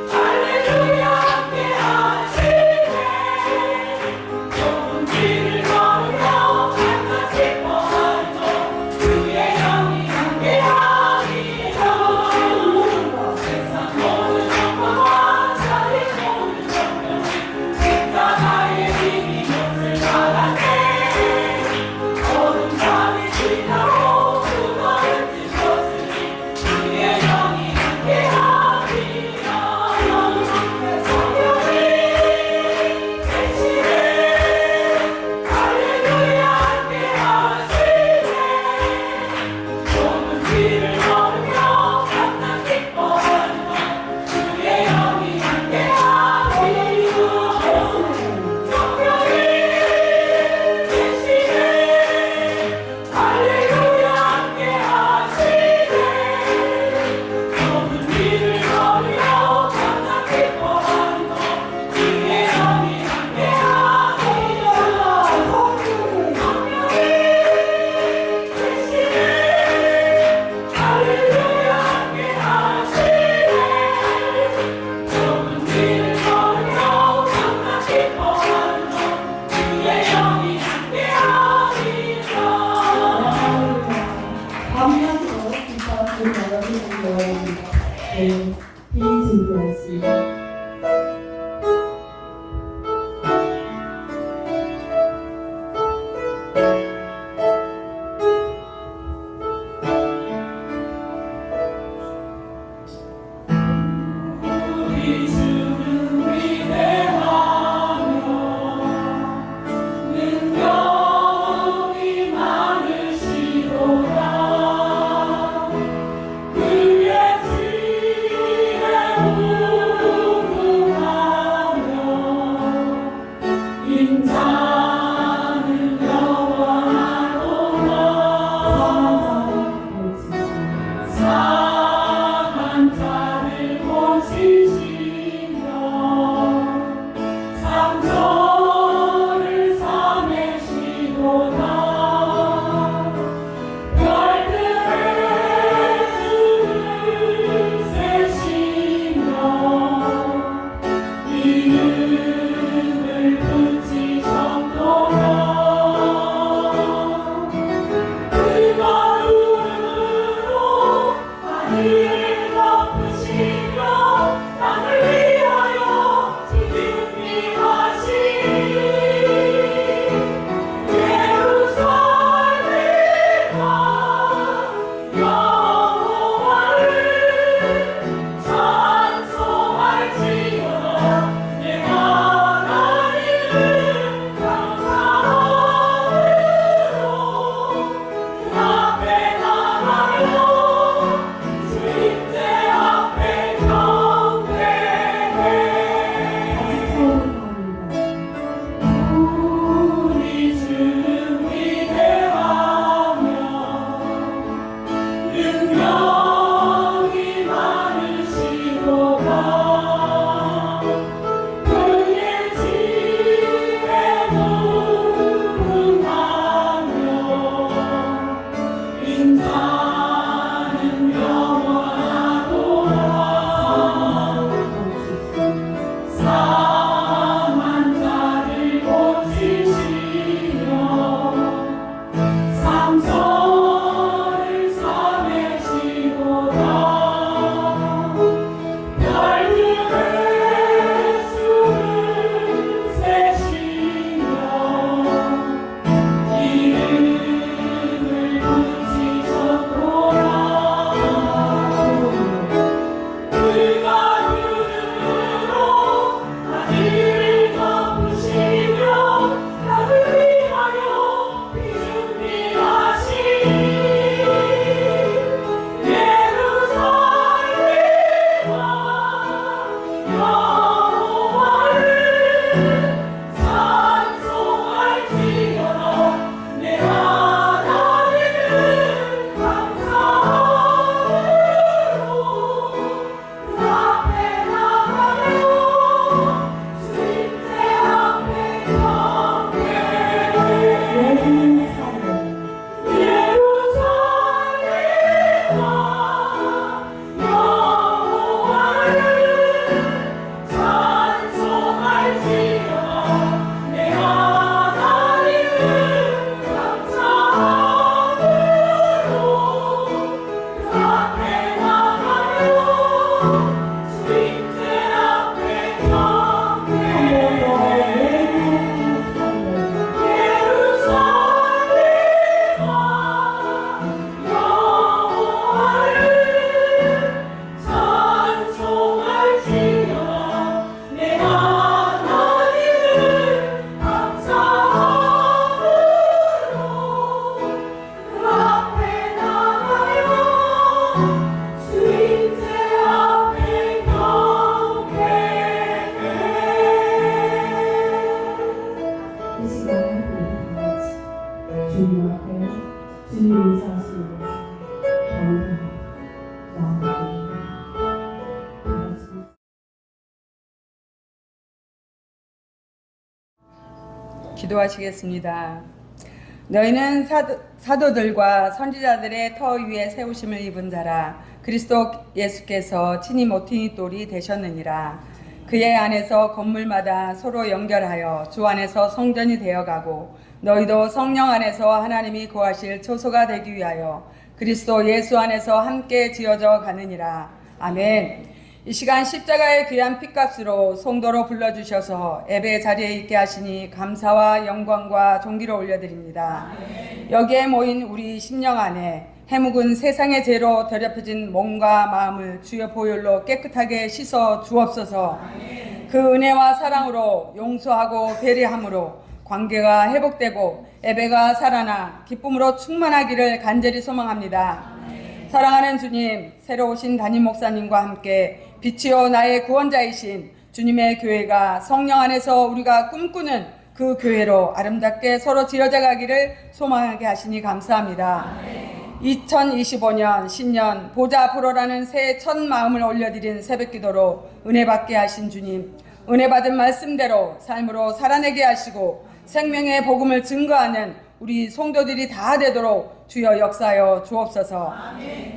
할렐루야 함께하시 기도하시겠습니다. 너희는 사도들과 선지자들의 터 위에 세우심을 입은 자라. 그리스도 예수께서 친히 모퉁이 돌이 되셨느니라. 그의 안에서 건물마다 서로 연결하여 주 안에서 성전이 되어가고 너희도 성령 안에서 하나님이 거하실 초소가 되기 위하여 그리스도 예수 안에서 함께 지어져 가느니라. 아멘. 이 시간 십자가의 귀한 핏값으로 성도로 불러주셔서 예배 자리에 있게 하시니 감사와 영광과 존귀를 올려드립니다. 여기에 모인 우리 심령 안에 해묵은 세상의 죄로 더럽혀진 몸과 마음을 주의 보혈로 깨끗하게 씻어 주옵소서. 그 은혜와 사랑으로 용서하고 배려함으로 관계가 회복되고 예배가 살아나 기쁨으로 충만하기를 간절히 소망합니다. 사랑하는 주님, 새로 오신 담임 목사님과 함께 빛이요 나의 구원자이신 주님의 교회가 성령 안에서 우리가 꿈꾸는 그 교회로 아름답게 서로 지어져 가기를 소망하게 하시니 감사합니다. 2025년 신년 보좌 앞으로라는 새해 첫 마음을 올려드린 새벽기도로 은혜 받게 하신 주님, 은혜 받은 말씀대로 삶으로 살아내게 하시고 생명의 복음을 증거하는 우리 성도들이 다 되도록 주여 역사하여 주옵소서.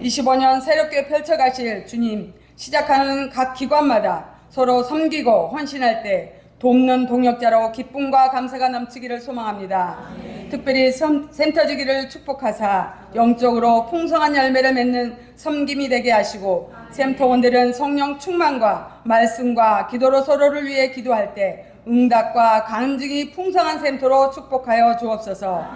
25년 새롭게 펼쳐가실 주님, 시작하는 각 기관마다 서로 섬기고 헌신할 때 돕는 동역자로 기쁨과 감사가 넘치기를 소망합니다. 특별히 센터지기를 축복하사 영적으로 풍성한 열매를 맺는 섬김이 되게 하시고 센터원들은 성령 충만과 말씀과 기도로 서로를 위해 기도할 때 응답과 간증이 풍성한 센터로 축복하여 주옵소서.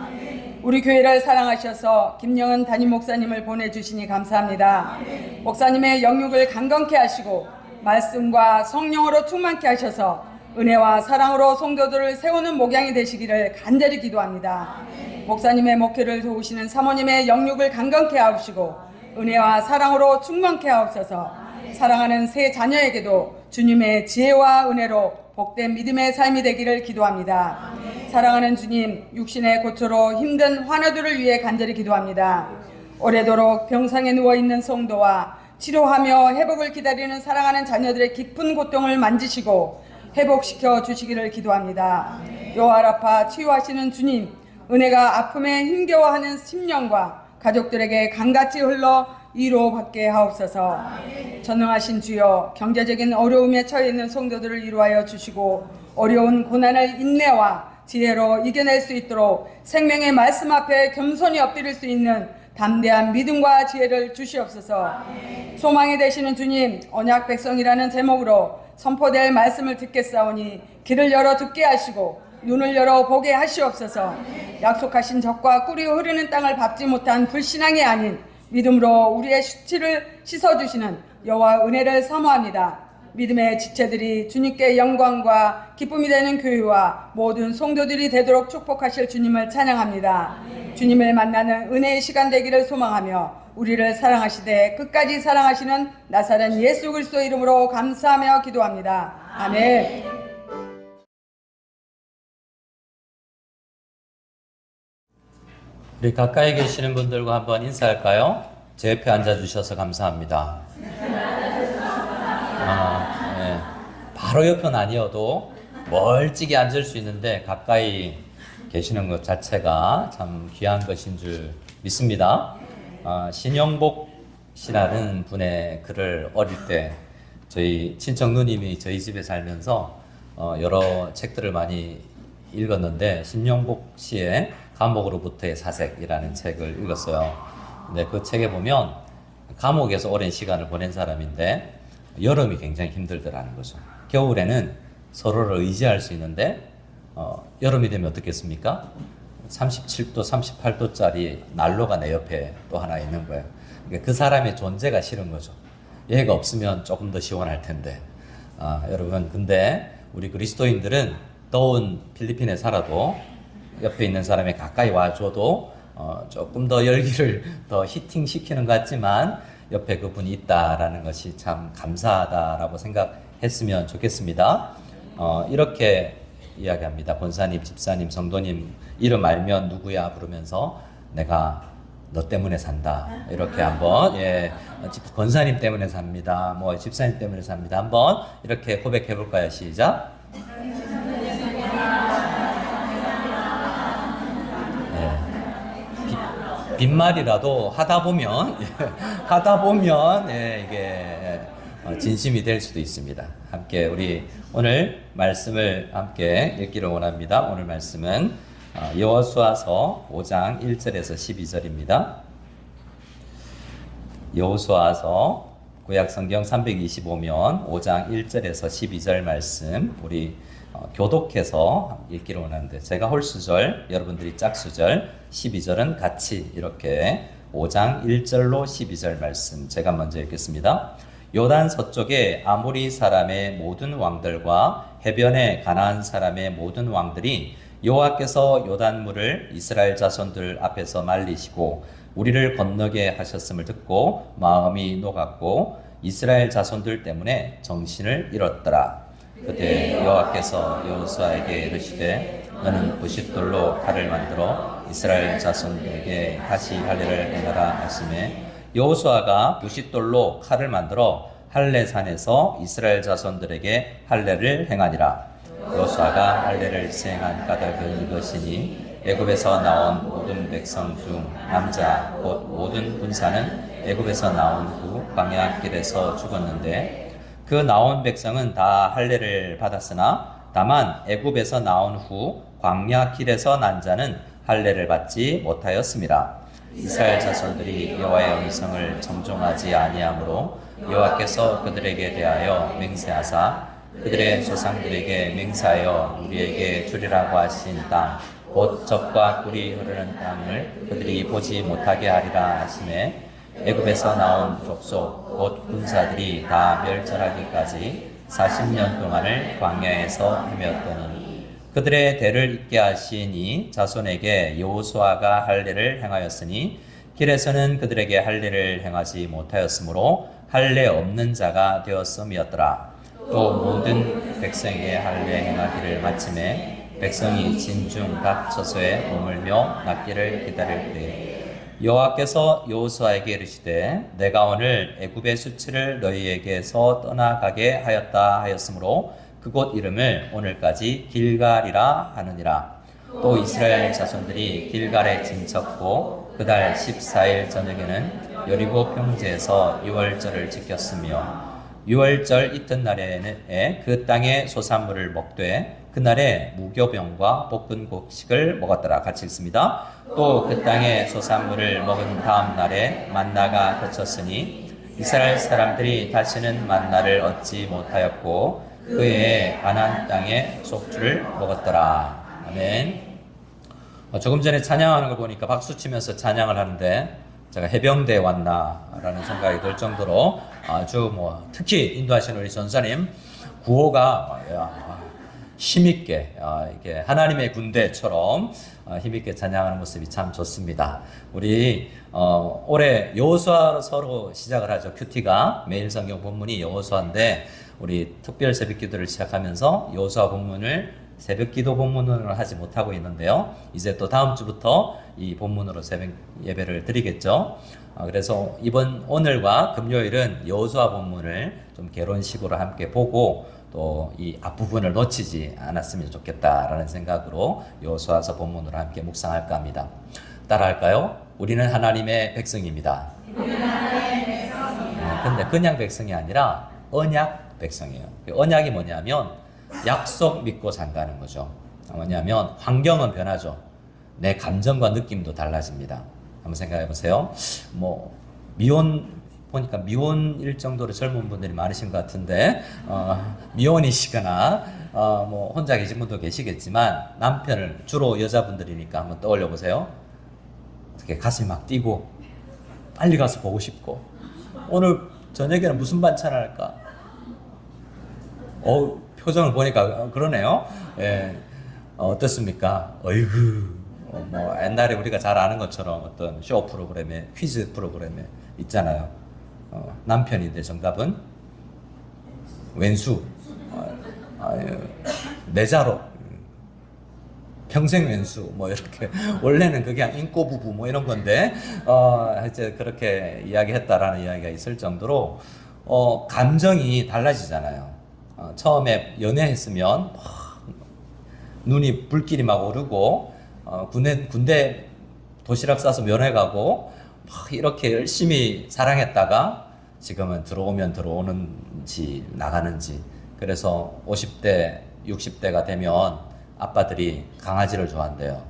우리 교회를 사랑하셔서 김영은 담임 목사님을 보내주시니 감사합니다. 목사님의 영육을 강건케 하시고 말씀과 성령으로 충만케 하셔서 은혜와 사랑으로 성도들을 세우는 목양이 되시기를 간절히 기도합니다. 목사님의 목회를 도우시는 사모님의 영육을 강건케 하시고 은혜와 사랑으로 충만케 하옵소서. 사랑하는 새 자녀에게도 주님의 지혜와 은혜로 복된 믿음의 삶이 되기를 기도합니다. 사랑하는 주님, 육신의 고초로 힘든 환우들을 위해 간절히 기도합니다. 오래도록 병상에 누워있는 성도와 치료하며 회복을 기다리는 사랑하는 자녀들의 깊은 고통을 만지시고 회복시켜 주시기를 기도합니다. 요아라파 치유하시는 주님, 은혜가 아픔에 힘겨워하는 심령과 가족들에게 강같이 흘러 위로받게 하옵소서. 전능하신 주여, 경제적인 어려움에 처해 있는 성도들을 위로하여 주시고 어려운 고난을 인내와 지혜로 이겨낼 수 있도록 생명의 말씀 앞에 겸손히 엎드릴 수 있는 담대한 믿음과 지혜를 주시옵소서. 소망이 되시는 주님, 언약 백성이라는 제목으로 선포될 말씀을 듣겠사오니 길을 열어 듣게 하시고 눈을 열어 보게 하시옵소서. 약속하신 적과 꿀이 흐르는 땅을 밟지 못한 불신앙이 아닌 믿음으로 우리의 수치를 씻어주시는 여호와 은혜를 사모합니다. 믿음의 지체들이 주님께 영광과 기쁨이 되는 교회와 모든 성도들이 되도록 축복하실 주님을 찬양합니다. 주님을 만나는 은혜의 시간 되기를 소망하며 우리를 사랑하시되 끝까지 사랑하시는 나사렛 예수 그리스도 이름으로 감사하며 기도합니다. 아멘. 우리 가까이 계시는 분들과 한번 인사할까요? 제 옆에 앉아주셔서 감사합니다. 네. 바로 옆은 아니어도 멀찍이 앉을 수 있는데 가까이 계시는 것 자체가 참 귀한 것인 줄 믿습니다. 신영복 씨라는 분의 글을 어릴 때 저희 친척 누님이 저희 집에 살면서 여러 책들을 많이 읽었는데 신영복 씨의 감옥으로부터의 사색이라는 책을 읽었어요. 근데 그 책에 보면 감옥에서 오랜 시간을 보낸 사람인데 여름이 굉장히 힘들더라는 거죠. 겨울에는 서로를 의지할 수 있는데 여름이 되면 어떻겠습니까? 37도, 38도짜리 난로가 내 옆에 또 하나 있는 거예요. 그러니까 그 사람의 존재가 싫은 거죠. 얘가 없으면 조금 더 시원할 텐데. 여러분, 근데 우리 그리스도인들은 더운 필리핀에 살아도 옆에 있는 사람이 가까이 와줘도 조금 더 열기를 더 히팅시키는 것 같지만 옆에 그분이 있다라는 것이 참 감사하다라고 생각했으면 좋겠습니다. 이렇게 이야기합니다. 권사님, 집사님, 성도님 이름 알면 누구야 부르면서 내가 너 때문에 산다. 이렇게 한번 권사님 때문에 삽니다. 뭐 집사님 때문에 삽니다. 한번 이렇게 고백해 볼까요? 시작. 빈말이라도 하다 보면 하다 보면 이게 진심이 될 수도 있습니다. 함께 우리 오늘 말씀을 함께 읽기를 원합니다. 오늘 말씀은 여호수아서 5장 1절에서 12절입니다. 여호수아서 구약 성경 325면 5장 1절에서 12절 말씀 우리 교독해서 읽기를 원하는데, 제가 홀수절, 여러분들이 짝수절, 12절은 같이 이렇게 5장 1절로 12절 말씀 제가 먼저 읽겠습니다. 요단 서쪽에 아모리 사람의 모든 왕들과 해변에 가나안 사람의 모든 왕들이 여호와께서 요단물을 이스라엘 자손들 앞에서 말리시고 우리를 건너게 하셨음을 듣고 마음이 녹았고 이스라엘 자손들 때문에 정신을 잃었더라. 그때 여호와께서 여호수아에게 이르시되 너는 부싯돌로 칼을 만들어 이스라엘 자손에게 다시 할례를 행하라 하시매 여호수아가 부싯돌로 칼을 만들어 할례산에서 이스라엘 자손들에게 할례를 행하니라. 여호수아가 할례를 시행한 까닭은 이것이니 애굽에서 나온 모든 백성 중 남자 곧 모든 군사는 애굽에서 나온 후 광야길에서 죽었는데 그 나온 백성은 다 할례를 받았으나 다만 애굽에서 나온 후 광야길에서 난 자는 할례를 받지 못하였습니다. 이스라엘 자손들이 여호와의 음성을 정종하지 아니하므로 여호와께서 그들에게 대하여 맹세하사 그들의 조상들에게 맹세하여 우리에게 주리라고 하신 땅 곧 젖과 꿀이 흐르는 땅을 그들이 보지 못하게 하리라 하시매 애굽에서 나온 족속 곧 군사들이 다 멸절하기까지 40년 동안을 광야에서 헤매었더니 그들의 대를 잇게 하시니 자손에게 여호수아가 할례를 행하였으니 길에서는 그들에게 할례를 행하지 못하였으므로 할례 없는 자가 되었음이었더라. 또 모든 백성에게 할례 행하기를 마침에 백성이 진중 각 처소에 머물며 낫기를 기다릴 때 여호와께서 여호수아에게 이르시되 내가 오늘 애굽의 수치를 너희에게서 떠나가게 하였다 하였으므로 그곳 이름을 오늘까지 길갈이라 하느니라. 또 이스라엘 자손들이 길갈에 진쳤고 그달 14일 저녁에는 여리고 평지에서 유월절을 지켰으며 유월절 이튿날에 그 땅의 소산물을 먹되 그날에 무교병과 볶은 곡식을 먹었더라. 같이 읽습니다. 또 그 땅의 소산물을 먹은 다음 날에 만나가 그쳤으니 이스라엘 사람들이 다시는 만나를 얻지 못하였고 그의 가나안 땅의 속주를 먹었더라. 아멘. 조금 전에 찬양하는 걸 보니까 박수 치면서 찬양을 하는데 제가 해병대에 왔나라는 생각이 들 정도로 아주 특히 인도하시는 우리 전사님 구호가 힘있게 이렇게 하나님의 군대처럼 힘있게 찬양하는 모습이 참 좋습니다. 우리 올해 여호수아서로 시작을 하죠. 큐티가 매일 성경 본문이 여호수아인데 우리 특별 새벽 기도를 시작하면서 여호수아 본문을 새벽 기도 본문으로 하지 못하고 있는데요. 이제 또 다음 주부터 이 본문으로 새벽 예배를 드리겠죠. 그래서 오늘과 금요일은 여호수아 본문을 좀 개론식으로 함께 보고 또 이 앞부분을 놓치지 않았으면 좋겠다라는 생각으로 여호수아서 본문으로 함께 묵상할까 합니다. 따라할까요? 우리는 하나님의 백성입니다. 근데 그냥 백성이 아니라 언약 백성이에요. 언약이 뭐냐면 약속 믿고 산다는 거죠. 뭐냐면 환경은 변하죠. 내 감정과 느낌도 달라집니다. 한번 생각해 보세요. 보니까 미혼일 정도로 젊은 분들이 많으신 것 같은데 미혼이시거나 혼자 계신 분도 계시겠지만 남편을 주로 여자분들이니까 한번 떠올려 보세요. 어떻게 가슴이 막 뛰고 빨리 가서 보고 싶고 오늘 저녁에는 무슨 반찬 할까? 표정을 보니까 그러네요. 예. 어떻습니까? 어이구. 옛날에 우리가 잘 아는 것처럼 어떤 쇼 프로그램에, 퀴즈 프로그램에 있잖아요. 남편인데 정답은 왼수. 내자로. 평생 왼수. 이렇게. 원래는 그게 인꼬 부부 이런 건데, 이제 그렇게 이야기했다라는 이야기가 있을 정도로, 감정이 달라지잖아요. 처음에 연애했으면 눈이 불길이 막 오르고 군대 도시락 싸서 면회 가고 막 이렇게 열심히 사랑했다가 지금은 들어오면 들어오는지 나가는지. 그래서 50대, 60대가 되면 아빠들이 강아지를 좋아한대요.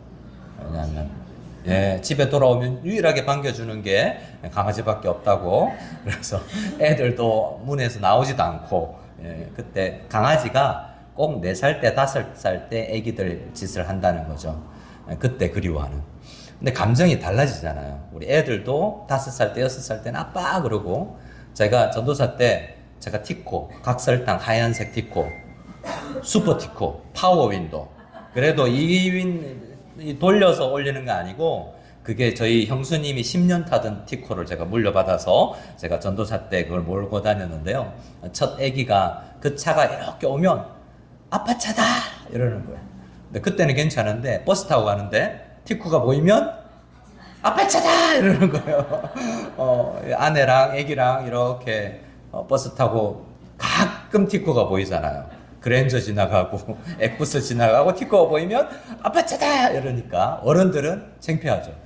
왜냐하면 집에 돌아오면 유일하게 반겨주는 게 강아지밖에 없다고. 그래서 애들도 문에서 나오지도 않고, 그때 강아지가 꼭 4살 때, 5살 때 애기들 짓을 한다는 거죠. 그때 그리워하는. 근데 감정이 달라지잖아요. 우리 애들도 5살 때, 6살 때는 아빠 그러고, 제가 전도사 때 제가 티코, 각설탕 하얀색 티코, 슈퍼 티코, 파워 윈도. 그래도 이 돌려서 올리는 거 아니고, 그게 저희 형수님이 10년 타던 티코를 제가 물려받아서 제가 전도사 때 그걸 몰고 다녔는데요. 첫 아기가 그 차가 이렇게 오면 아빠 차다 이러는 거예요. 근데 그때는 괜찮은데 버스 타고 가는데 티코가 보이면 아빠 차다 이러는 거예요. 아내랑 아기랑 이렇게 버스 타고 가끔 티코가 보이잖아요. 그랜저 지나가고 엑부스 지나가고 티코가 보이면 아빠 차다 이러니까 어른들은 창피하죠.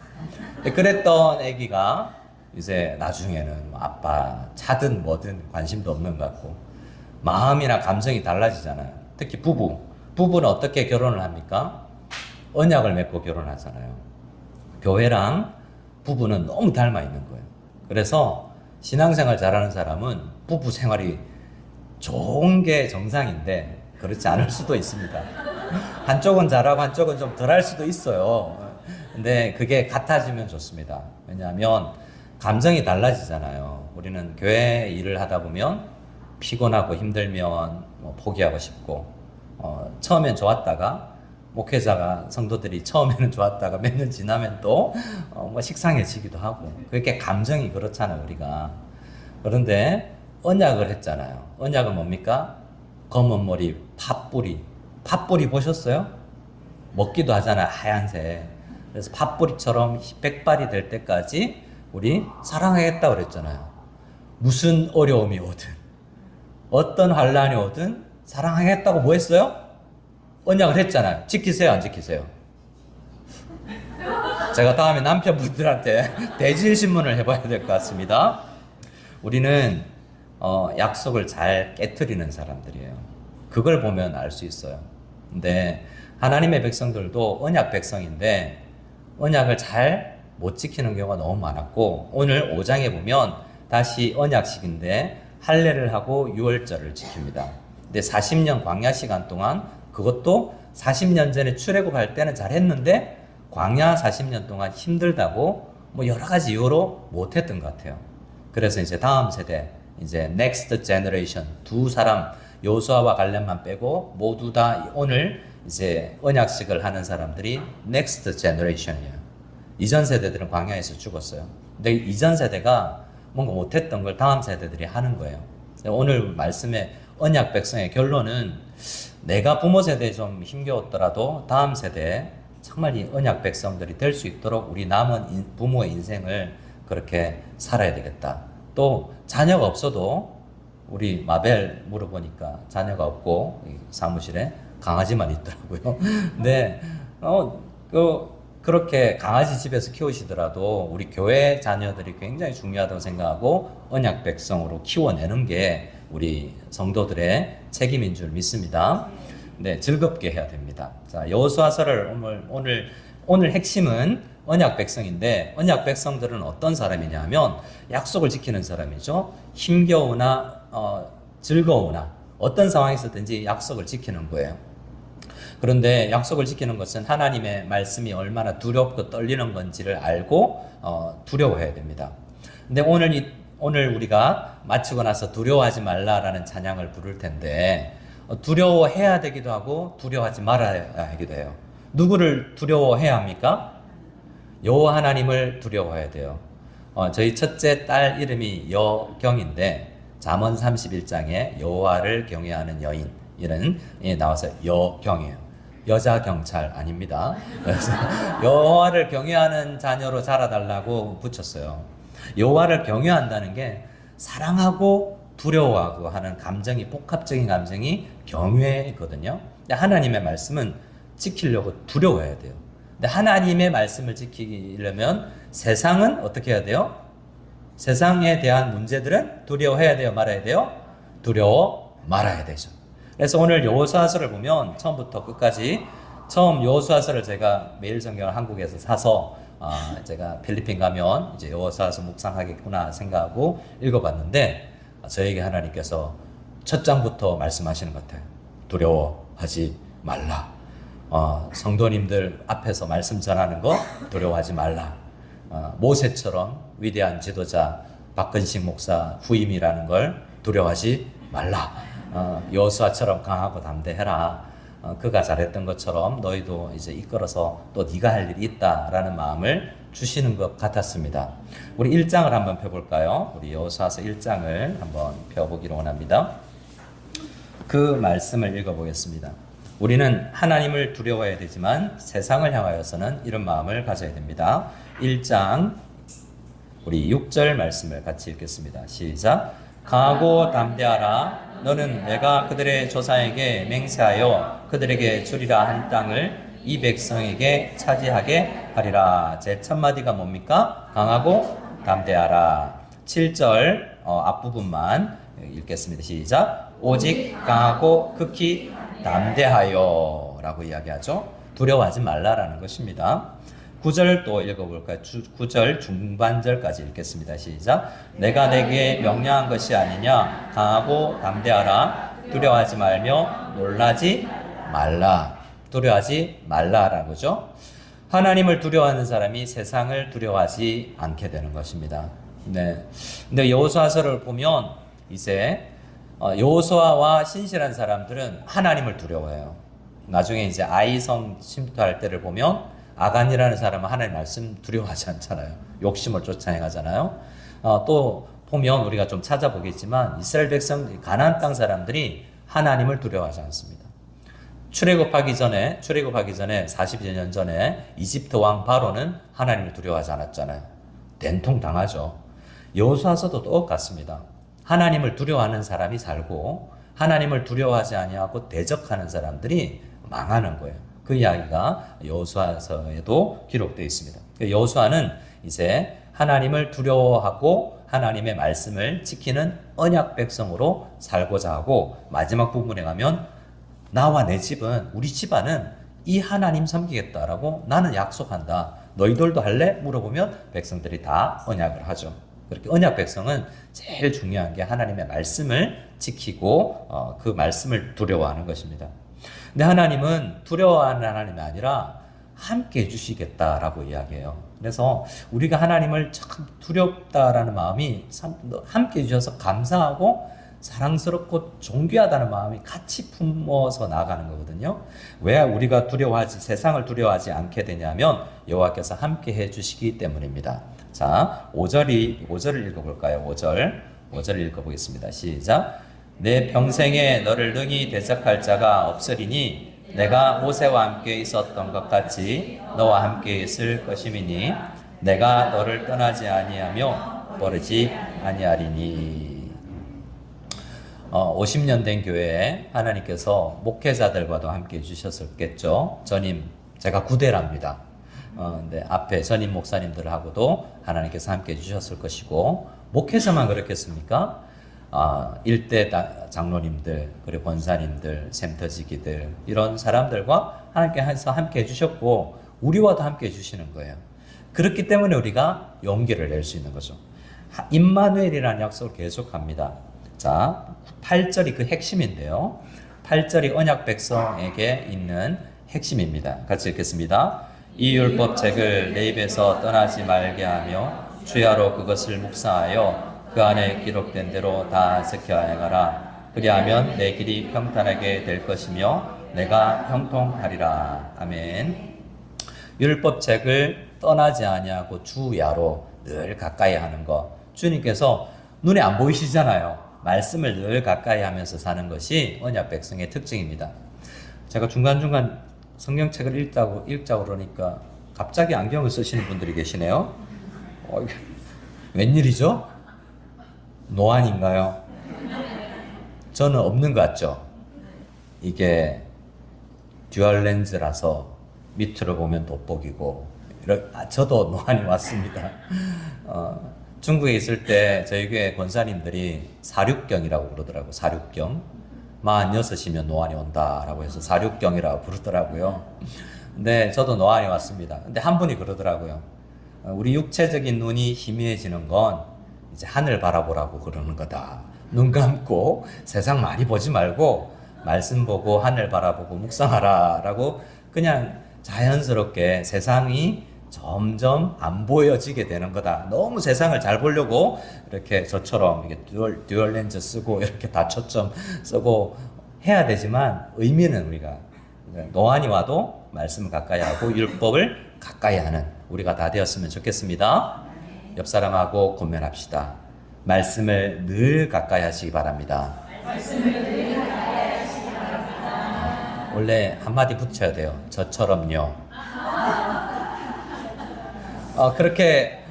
그랬던 아기가 이제 나중에는 아빠 차든 뭐든 관심도 없는 것 같고, 마음이나 감정이 달라지잖아요. 특히 부부는 어떻게 결혼을 합니까? 언약을 맺고 결혼하잖아요. 교회랑 부부는 너무 닮아 있는 거예요. 그래서 신앙생활 잘하는 사람은 부부 생활이 좋은 게 정상인데 그렇지 않을 수도 있습니다. 한쪽은 잘하고 한쪽은 좀 덜할 수도 있어요. 근데 그게 같아지면 좋습니다. 왜냐하면 감정이 달라지잖아요. 우리는 교회 일을 하다 보면 피곤하고 힘들면 뭐 포기하고 싶고, 처음엔 좋았다가 목회자가 성도들이 처음에는 좋았다가 몇 년 지나면 또 뭐 식상해지기도 하고, 그렇게 감정이 그렇잖아요, 우리가. 그런데 언약을 했잖아요. 언약은 뭡니까? 검은 머리, 팥뿌리 보셨어요? 먹기도 하잖아요, 하얀색. 그래서 팥뿌리처럼 백발이 될 때까지 우리 사랑하겠다 그랬잖아요. 무슨 어려움이 오든 어떤 환란이 오든 사랑하겠다고 뭐 했어요? 언약을 했잖아요. 지키세요, 안 지키세요? 제가 다음에 남편분들한테 대질 신문을 해봐야 될 것 같습니다. 우리는 약속을 잘 깨트리는 사람들이에요. 그걸 보면 알 수 있어요. 근데 하나님의 백성들도 언약 백성인데 언약을 잘 못 지키는 경우가 너무 많았고, 오늘 5장에 보면 다시 언약식인데 할례를 하고 유월절을 지킵니다. 근데 40년 광야 시간 동안, 그것도 40년 전에 출애굽할 때는 잘했는데 광야 40년 동안 힘들다고 뭐 여러 가지 이유로 못했던 것 같아요. 그래서 이제 다음 세대, 이제 next generation, 두 사람 여호수아와 갈렙만 빼고 모두 다 오늘 이제 언약식을 하는 사람들이 next generation이에요. 이전 세대들은 광야에서 죽었어요. 근데 이전 세대가 뭔가 못했던 걸 다음 세대들이 하는 거예요. 오늘 말씀의 언약 백성의 결론은, 내가 부모 세대에 좀 힘겨웠더라도 다음 세대에 정말 이 언약 백성들이 될 수 있도록 우리 남은 부모의 인생을 그렇게 살아야 되겠다. 또 자녀가 없어도, 우리 마벨 물어보니까 자녀가 없고 사무실에 강아지만 있더라고요. 근데 그렇게 강아지 집에서 키우시더라도 우리 교회 자녀들이 굉장히 중요하다고 생각하고 언약 백성으로 키워내는 게 우리 성도들의 책임인 줄 믿습니다. 네, 즐겁게 해야 됩니다. 자, 여호수아서를 오늘 핵심은 언약 백성인데, 언약 백성들은 어떤 사람이냐 하면 약속을 지키는 사람이죠. 힘겨우나 즐거우나 어떤 상황에서든지 약속을 지키는 거예요. 그런데 약속을 지키는 것은 하나님의 말씀이 얼마나 두렵고 떨리는 건지를 알고 두려워해야 됩니다. 근데 오늘 우리가 마치고 나서 두려워하지 말라라는 찬양을 부를 텐데, 두려워해야 되기도 하고 두려워하지 말아야 하기도 해요. 누구를 두려워해야 합니까? 여호와 하나님을 두려워해야 돼요. 저희 첫째 딸 이름이 여경인데 잠언 31장에 여호와를 경외하는 여인, 이런 나와서 여경이에요. 여자 경찰 아닙니다. 그래서 여호와를 경외하는 자녀로 자라달라고 붙였어요. 여호와를 경외한다는 게 사랑하고 두려워하고 하는 감정이, 복합적인 감정이 경외거든요. 하나님의 말씀은 지키려고 두려워해야 돼요. 근데 하나님의 말씀을 지키려면 세상은 어떻게 해야 돼요? 세상에 대한 문제들은 두려워해야 돼요? 말아야 돼요? 두려워 말아야 되죠. 그래서 오늘 여호수아서를 보면 처음부터 끝까지 처음 여호수아서를 제가 매일 성경을 한국에서 사서 제가 필리핀 가면 이제 여호수아서 묵상하겠구나 생각하고 읽어봤는데 저에게 하나님께서 첫 장부터 말씀하시는 것 같아요. 두려워하지 말라. 성도님들 앞에서 말씀 전하는 거 두려워하지 말라. 모세처럼 위대한 지도자 박근식 목사 후임이라는 걸 두려워하지 말라. 여호수아처럼 강하고 담대해라. 그가 잘했던 것처럼 너희도 이제 이끌어서 또 네가 할 일이 있다라는 마음을 주시는 것 같았습니다. 우리 1장을 한번 펴볼까요? 우리 여호수아서 1장을 한번 펴보기로 원합니다. 그 말씀을 읽어보겠습니다. 우리는 하나님을 두려워해야 되지만 세상을 향하여서는 이런 마음을 가져야 됩니다. 1장 우리 6절 말씀을 같이 읽겠습니다. 시작. 강하고 담대하라. 너는 내가 그들의 조상에게 맹세하여 그들에게 주리라 한 땅을 이 백성에게 차지하게 하리라. 제 첫 마디가 뭡니까? 강하고 담대하라. 7절 앞부분만 읽겠습니다. 시작. 오직 강하고 극히 담대하여 라고 이야기하죠. 두려워하지 말라라는 것입니다. 9절 또 읽어볼까요? 9절 중반절까지 읽겠습니다. 시작. 내가 내게 명령한 것이 아니냐. 강하고 담대하라. 두려워하지 말며 놀라지 말라. 두려워하지 말라라는 거죠. 하나님을 두려워하는 사람이 세상을 두려워하지 않게 되는 것입니다. 네. 근데 여호수아서를 보면 이제 여호수아와 신실한 사람들은 하나님을 두려워해요. 나중에 이제 아이성 침투할 때를 보면 아간이라는 사람은 하나님 말씀 두려워하지 않잖아요. 욕심을 쫓아행하잖아요. 또 보면 우리가 좀 찾아보겠지만 이스라엘 백성 가나안 땅 사람들이 하나님을 두려워하지 않습니다. 출애굽하기 전에 40여 년 전에 이집트 왕 바로는 하나님을 두려워하지 않았잖아요. 된통 당하죠. 여호수아서도 똑같습니다. 하나님을 두려워하는 사람이 살고 하나님을 두려워하지 아니하고 대적하는 사람들이 망하는 거예요. 그 이야기가 여호수아서에도 기록되어 있습니다. 여호수아는 이제 하나님을 두려워하고 하나님의 말씀을 지키는 언약 백성으로 살고자 하고 마지막 부분에 가면 나와 내 집은 우리 집안은 이 하나님 섬기겠다라고 나는 약속한다. 너희들도 할래? 물어보면 백성들이 다 언약을 하죠. 그렇게 언약 백성은 제일 중요한 게 하나님의 말씀을 지키고 그 말씀을 두려워하는 것입니다. 근데 하나님은 두려워하는 하나님이 아니라 함께 해주시겠다라고 이야기해요. 그래서 우리가 하나님을 참 두렵다라는 마음이 함께 해주셔서 감사하고 사랑스럽고 존귀하다는 마음이 같이 품어서 나가는 거거든요. 왜 우리가 세상을 두려워하지 않게 되냐면 여호와께서 함께 해주시기 때문입니다. 자, 5절을 읽어볼까요? 5절 읽어보겠습니다. 시작. 내 평생에 너를 능히 대적할 자가 없으리니 내가 모세와 함께 있었던 것 같이 너와 함께 있을 것임이니 내가 너를 떠나지 아니하며 버리지 아니하리니. 50년 된 교회에 하나님께서 목회자들과도 함께 해주셨겠죠. 제가 구대랍니다. 근데 앞에 전임 목사님들하고도 하나님께서 함께 해주셨을 것이고, 목회자만 그렇겠습니까? 일대 장로님들, 그리고 권사님들, 샘터지기들, 이런 사람들과 하나님께서 함께 해주셨고, 우리와도 함께 해주시는 거예요. 그렇기 때문에 우리가 용기를 낼 수 있는 거죠. 임마누엘이라는 약속을 계속합니다. 자, 8절이 그 핵심인데요. 8절이 언약 백성에게 있는 핵심입니다. 같이 읽겠습니다. 이 율법책을 내 입에서 떠나지 말게 하며 주야로 그것을 묵상하여 그 안에 기록된 대로 다 지켜 행하라. 그리하면 내 길이 평탄하게 될 것이며 내가 형통하리라. 아멘. 율법책을 떠나지 아니하고 주야로 늘 가까이 하는 것. 주님께서 눈에 안 보이시잖아요. 말씀을 늘 가까이 하면서 사는 것이 언약 백성의 특징입니다. 제가 중간중간 성경책을 읽자고 그러니까 갑자기 안경을 쓰시는 분들이 계시네요. 웬일이죠? 노안인가요? 저는 없는 것 같죠? 이게 듀얼 렌즈라서 밑으로 보면 돋보기고. 저도 노안이 왔습니다. 중국에 있을 때 저희 교회 권사님들이 사륙경이라고 그러더라고요. 사륙경. 46이면 노안이 온다라고 해서 사륙경이라고 부르더라고요. 근데 저도 노안이 왔습니다. 근데 한 분이 그러더라고요. 우리 육체적인 눈이 희미해지는 건 이제 하늘 바라보라고 그러는 거다. 눈 감고 세상 많이 보지 말고 말씀 보고 하늘 바라보고 묵상하라 라고 그냥 자연스럽게 세상이 점점 안 보여지게 되는 거다. 너무 세상을 잘 보려고 이렇게 저처럼 이게 듀얼 렌즈 쓰고 이렇게 다초점 쓰고 해야 되지만 의미는 우리가 노안이 와도 말씀을 가까이 하고 율법을 가까이 하는 우리가 다 되었으면 좋겠습니다. 옆 사람하고 권면합시다. 말씀을 늘 가까이 하시기 바랍니다. 원래 한마디 붙여야 돼요. 저처럼요. 그렇게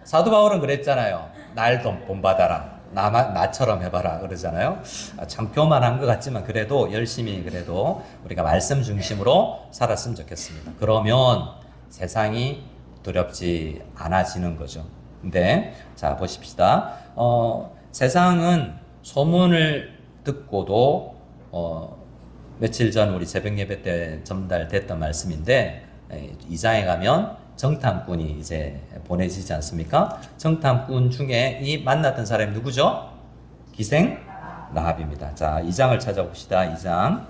사도 바울은 그랬잖아요. 날 본받아라. 나처럼 해봐라 그러잖아요. 참 교만한 것 같지만 그래도 열심히 그래도 우리가 말씀 중심으로 살았으면 좋겠습니다. 그러면 세상이 두렵지 않아지는 거죠. 근데 자 보십시다. 세상은 소문을 듣고도 며칠 전 우리 새벽 예배 때 전달됐던 말씀인데 2장에 가면 정탐꾼이 이제 보내지지 않습니까? 정탐꾼 중에 이 만났던 사람이 누구죠? 기생 라합입니다. 자, 2장을 찾아봅시다. 2장.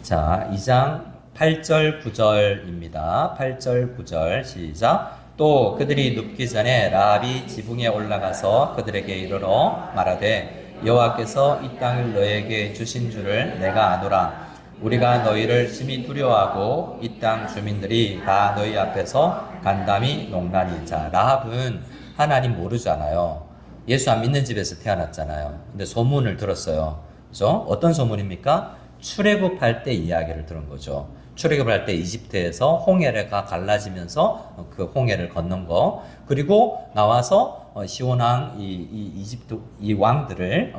자, 2장 8절 9절입니다. 8절 9절 시작. 또 그들이 눕기 전에 라합이 지붕에 올라가서 그들에게 이르러 말하되 여호와께서 이 땅을 너에게 주신 줄을 내가 아노라. 우리가 너희를 심히 두려워하고 이 땅 주민들이 다 너희 앞에서 간담이 농나니. 자, 라합은 하나님 모르잖아요. 예수 안 믿는 집에서 태어났잖아요. 근데 소문을 들었어요. 그죠? 어떤 소문입니까? 출애굽할 때 이야기를 들은 거죠. 출애굽할 때 이집트에서 홍해가 갈라지면서 그 홍해를 건넌 거. 그리고 나와서 시온 왕 이 이집트 이 왕들을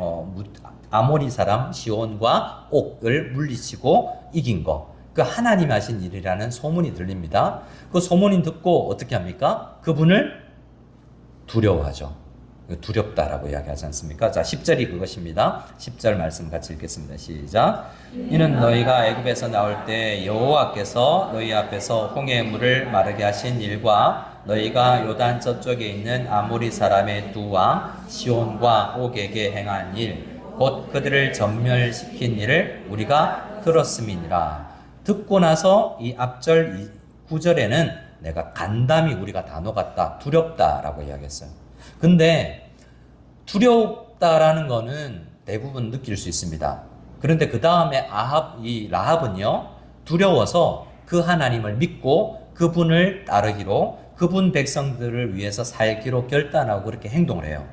아모리 사람 시온과 옥을 물리치고 이긴 거. 그 하나님 하신 일이라는 소문이 들립니다. 그 소문이 듣고 어떻게 합니까? 그분을 두려워하죠. 두렵다라고 이야기하지 않습니까? 자, 10절이 그것입니다. 10절 말씀 같이 읽겠습니다. 시작. 이는 너희가 애굽에서 나올 때 여호와께서 너희 앞에서 홍해의 물을 마르게 하신 일과 너희가 요단 저쪽에 있는 아모리 사람의 두 왕 시온과 옥에게 행한 일 곧 그들을 전멸시킨 일을 우리가 들었음이니라. 듣고 나서 이 앞절 9절에는 내가 간담이 우리가 다 녹았다. 두렵다라고 이야기했어요. 근데 두렵다라는 거는 대부분 느낄 수 있습니다. 그런데 그 다음에 이 라합은요, 두려워서 그 하나님을 믿고 그분을 따르기로 그분 백성들을 위해서 살기로 결단하고 그렇게 행동을 해요.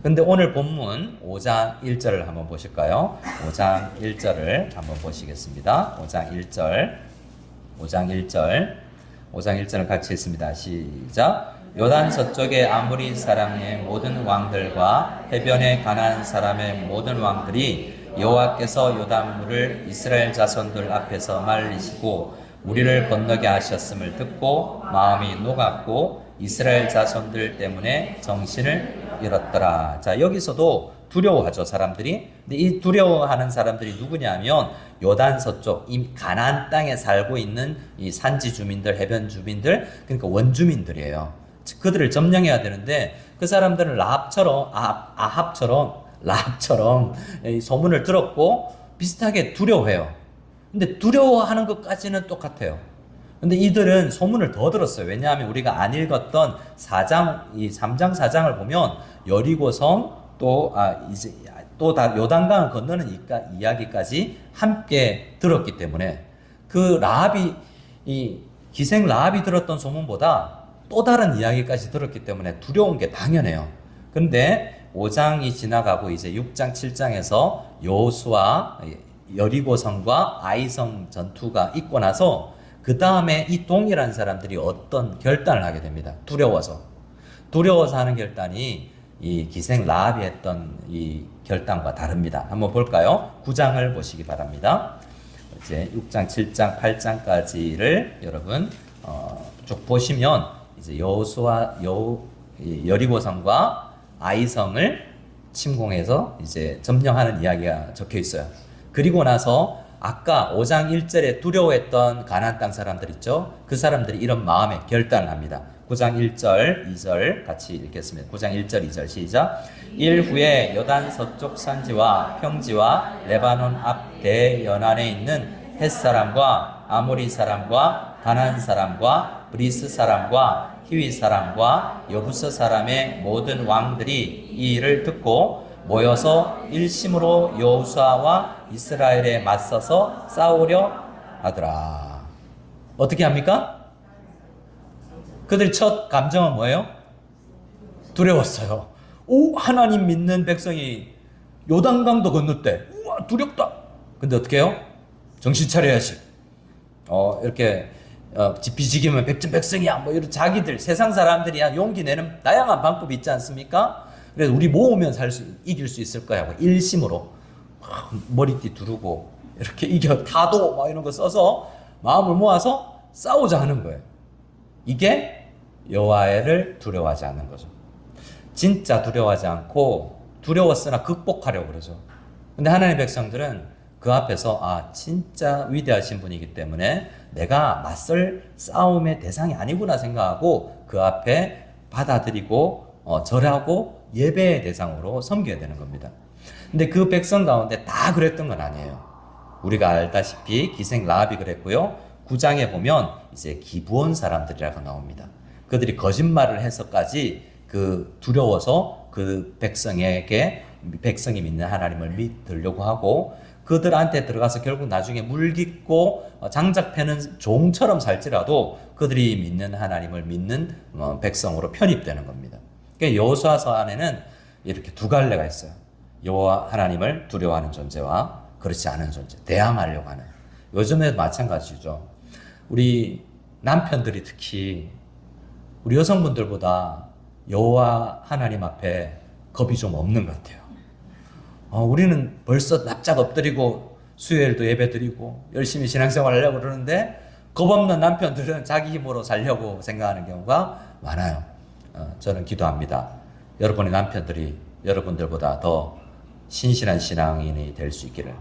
근데 오늘 본문 5장 1절을 한번 보실까요? 5장 1절을 한번 보시겠습니다. 5장 1절 같이 읽습니다. 시작. 요단 서쪽의 아모리 사람의 모든 왕들과 해변의 가나안 사람의 모든 왕들이 여호와께서 요단물을 이스라엘 자손들 앞에서 말리시고 우리를 건너게 하셨음을 듣고 마음이 녹았고 이스라엘 자손들 때문에 정신을 잃었더라. 자, 여기서도 두려워하죠, 사람들이. 근데 이 두려워하는 사람들이 누구냐면 요단 서쪽 이 가나안 땅에 살고 있는 이 산지 주민들, 해변 주민들, 그러니까 원주민들이에요. 그들을 점령해야 되는데 그 사람들은 아합처럼 소문을 들었고 비슷하게 두려워해요. 근데 두려워하는 것까지는 똑같아요. 근데 이들은 소문을 더 들었어요. 왜냐하면 우리가 안 읽었던 3장 4장을 보면 여리고성 또 다 요단강을 건너는 이야기까지 함께 들었기 때문에 그 이 기생 라합이 들었던 소문보다 또 다른 이야기까지 들었기 때문에 두려운 게 당연해요. 근데 5장이 지나가고 이제 6장 7장에서 여호수아 여리고성과 아이성 전투가 있고 나서 그 다음에 이 동일한 사람들이 어떤 결단을 하게 됩니다. 두려워서 하는 결단이 이 기생 라합이 했던 이 결단과 다릅니다. 한번 볼까요? 9장을 보시기 바랍니다. 이제 6장, 7장, 8장까지를 여러분 쭉 보시면 이제 여리고성과 아이성을 침공해서 이제 점령하는 이야기가 적혀 있어요. 그리고 나서 아까 5장 1절에 두려워했던 가나안 땅 사람들 있죠? 그 사람들이 이런 마음에 결단을 합니다. 9장 1절, 2절 같이 읽겠습니다. 9장 1절, 2절 시작. 일후에 여단 서쪽 산지와 평지와 레바논 앞 대연안에 있는 헷 사람과 아모리 사람과 가나안 사람과 브리스 사람과 히위 사람과 여부서 사람의 모든 왕들이 이 일을 듣고 모여서 일심으로 여호수아와 이스라엘에 맞서서 싸우려 하더라. 어떻게 합니까? 그들 첫 감정은 뭐예요? 두려웠어요. 오, 하나님 믿는 백성이 요단강도 건넜대. 우와, 두렵다. 근데 어떻게 해요? 정신 차려야지. 이렇게 비지기면 백전백승이야. 뭐 이런 자기들 세상 사람들이야 용기 내는 다양한 방법이 있지 않습니까? 그래서 우리 모으면 이길 수 있을 거야. 일심으로 머리띠 두르고 이렇게 이겨 타도 막 이런 거 써서 마음을 모아서 싸우자 하는 거예요. 이게 여호와를 두려워하지 않는 거죠. 진짜 두려워하지 않고 두려웠으나 극복하려고 그러죠. 근데 하나님의 백성들은 그 앞에서 진짜 위대하신 분이기 때문에 내가 맞설 싸움의 대상이 아니구나 생각하고 그 앞에 받아들이고 절하고 예배의 대상으로 섬겨야 되는 겁니다. 근데 그 백성 가운데 다 그랬던 건 아니에요. 우리가 알다시피 기생 라합이 그랬고요. 9장에 보면 이제 기브온 사람들이라고 나옵니다. 그들이 거짓말을 해서까지 두려워서 그 백성이 믿는 하나님을 믿으려고 하고 그들한테 들어가서 결국 나중에 물깃고 장작 패는 종처럼 살지라도 그들이 믿는 하나님을 믿는 백성으로 편입되는 겁니다. 그러니까 여호수아서 안에는 이렇게 두 갈래가 있어요. 여호와 하나님을 두려워하는 존재와 그렇지 않은 존재, 대항하려고 하는. 요즘에도 마찬가지죠. 우리 남편들이 특히 우리 여성분들보다 여호와 하나님 앞에 겁이 좀 없는 것 같아요. 우리는 벌써 납작 엎드리고 수요일도 예배 드리고 열심히 신앙생활 하려고 그러는데 겁 없는 남편들은 자기 힘으로 살려고 생각하는 경우가 많아요. 저는 기도합니다. 여러분의 남편들이 여러분들보다 더 신실한 신앙인이 될 수 있기를.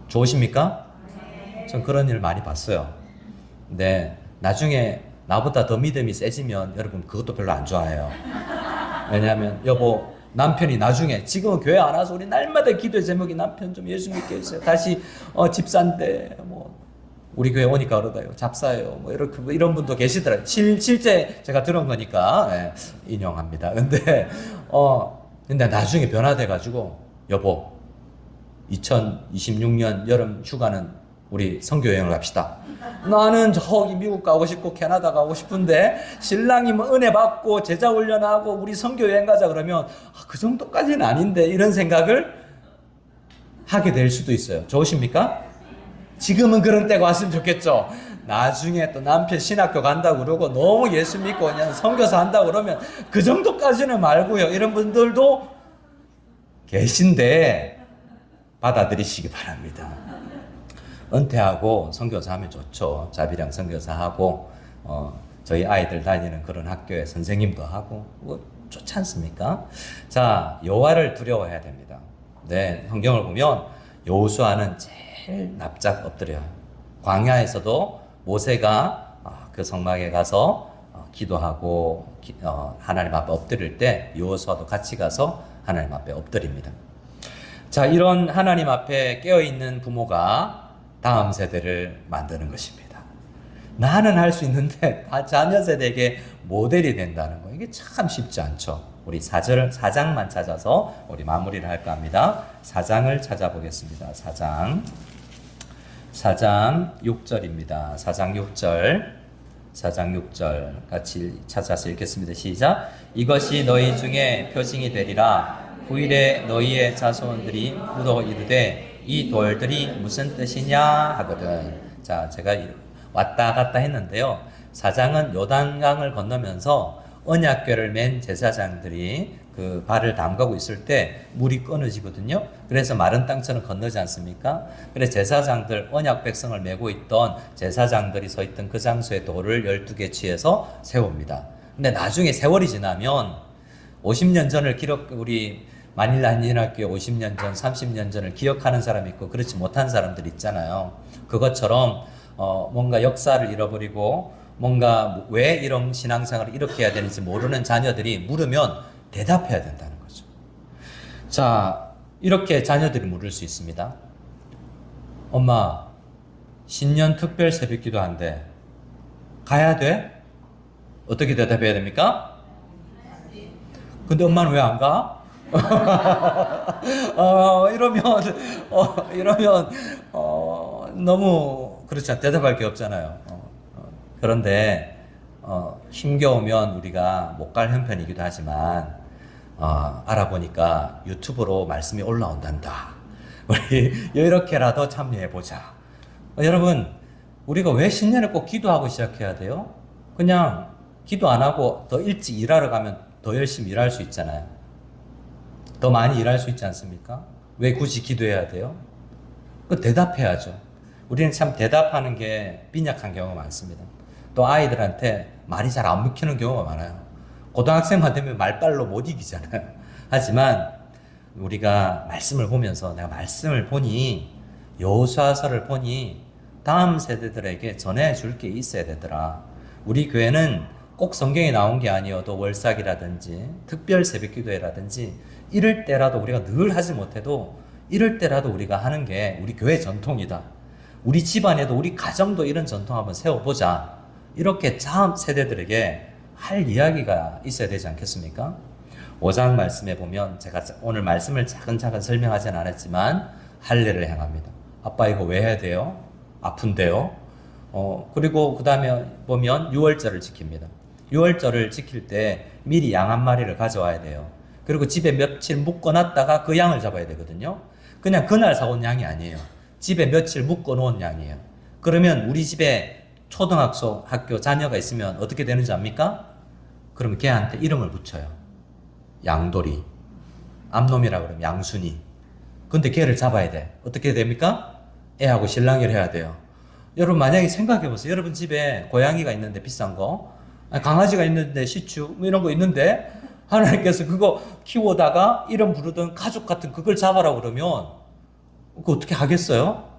좋으십니까? 전 그런 일을 많이 봤어요. 근데 나중에 나보다 더 믿음이 세지면 여러분 그것도 별로 안 좋아해요. 왜냐하면 여보 남편이 나중에 지금은 교회 안 와서 우리 날마다 기도의 제목이 남편 좀 예수 믿게 해주세요. 다시 집사인데 뭐 우리 교회 오니까 그러다요. 잡사예요. 뭐 이런 분도 계시더라고요. 실제 제가 들은 거니까 인용합니다. 근데 나중에 변화돼 가지고 여보 2026년 여름 휴가는 우리 선교 여행을 갑시다. 나는 저기 미국 가고 싶고 캐나다 가고 싶은데 신랑이 뭐 은혜 받고 제자 훈련하고 우리 선교 여행 가자 그러면 그 정도까지는 아닌데 이런 생각을 하게 될 수도 있어요. 좋으십니까? 지금은 그런 때가 왔으면 좋겠죠. 나중에 또 남편 신학교 간다고 그러고 너무 예수 믿고 그냥 선교사 한다고 그러면 그 정도까지는 말고요. 이런 분들도 계신데 받아들이시기 바랍니다. 은퇴하고 선교사 하면 좋죠. 자비랑 선교사 하고 저희 아이들 다니는 그런 학교에 선생님도 하고 좋지 않습니까? 자, 여호와를 두려워해야 됩니다. 네, 성경을 보면 여호수아는 제일 납작 엎드려요. 광야에서도 모세가 그 성막에 가서 기도하고 하나님 앞에 엎드릴 때 여호수아도 같이 가서 하나님 앞에 엎드립니다. 자, 이런 하나님 앞에 깨어있는 부모가 다음 세대를 만드는 것입니다. 나는 할 수 있는데 자녀 세대에게 모델이 된다는 거 이게 참 쉽지 않죠. 우리 4장만 찾아서 우리 마무리를 할까 합니다. 4장을 찾아보겠습니다. 4장 6절입니다. 4장 6절 같이 찾아서 읽겠습니다. 시작. 이것이 너희 중에 표징이 되리라. 후일에 너희의 자손들이 묻어 이르되 이 돌들이 무슨 뜻이냐 하거든. 자, 제가 왔다 갔다 했는데요. 4장은 요단강을 건너면서 언약궤를 맨 제사장들이 그 발을 담가고 있을 때 물이 끊어지거든요. 그래서 마른 땅처럼 건너지 않습니까? 그래서 제사장들, 언약 백성을 메고 있던 제사장들이 서 있던 그 장소에 돌을 12개 취해서 세웁니다. 근데 나중에 세월이 지나면 50년 전을 우리 마닐라 한인학교 50년 전, 30년 전을 기억하는 사람이 있고 그렇지 못한 사람들 있잖아요. 그것처럼 뭔가 역사를 잃어버리고 뭔가 왜 이런 신앙생활을 이렇게 해야 되는지 모르는 자녀들이 물으면 대답해야 된다는 거죠. 자, 이렇게 자녀들이 물을 수 있습니다. 엄마, 신년 특별 새벽기도 한대. 가야 돼? 어떻게 대답해야 됩니까? 근데 엄마는 왜 안 가? 이러면 너무 그렇죠. 대답할 게 없잖아요. 그런데 힘겨우면 우리가 못 갈 형편이기도 하지만 알아보니까 유튜브로 말씀이 올라온단다. 우리 이렇게라도 참여해 보자. 여러분, 우리가 왜 신년에 꼭 기도하고 시작해야 돼요? 그냥 기도 안 하고 더 일찍 일하러 가면 더 열심히 일할 수 있잖아요. 더 많이 일할 수 있지 않습니까? 왜 굳이 기도해야 돼요? 그 대답해야죠. 우리는 참 대답하는 게 빈약한 경우가 많습니다. 또 아이들한테 말이 잘 안 먹히는 경우가 많아요. 고등학생만 되면 말빨로 못 이기잖아요. 하지만 우리가 말씀을 보면서 내가 말씀을 보니 여호수아서를 보니 다음 세대들에게 전해줄 게 있어야 되더라. 우리 교회는 꼭 성경에 나온 게 아니어도 월삭이라든지 특별 새벽기도회라든지 이럴 때라도 우리가 늘 하지 못해도 이럴 때라도 우리가 하는 게 우리 교회 전통이다. 우리 집안에도 우리 가정도 이런 전통 한번 세워보자. 이렇게 다음 세대들에게 할 이야기가 있어야 되지 않겠습니까? 5장 말씀에 보면 제가 오늘 말씀을 차근차근 설명하진 않았지만 할례를 행합니다. 아빠 이거 왜 해야 돼요? 아픈데요? 그리고 그 다음에 보면 유월절을 지킵니다. 유월절을 지킬 때 미리 양 한 마리를 가져와야 돼요. 그리고 집에 며칠 묶어놨다가 그 양을 잡아야 되거든요. 그냥 그날 사온 양이 아니에요. 집에 며칠 묶어놓은 양이에요. 그러면 우리 집에 초등학교 자녀가 있으면 어떻게 되는지 압니까? 그러면 걔한테 이름을 붙여요. 양돌이. 암놈이라고 그러면 양순이. 근데 걔를 잡아야 돼. 어떻게 됩니까? 애하고 실랑이를 해야 돼요. 여러분 만약에 생각해 보세요. 여러분 집에 고양이가 있는데 비싼 거, 강아지가 있는데 시추 뭐 이런 거 있는데 하나님께서 그거 키우다가 이름 부르던 가족 같은 그걸 잡아라 그러면 그거 어떻게 하겠어요?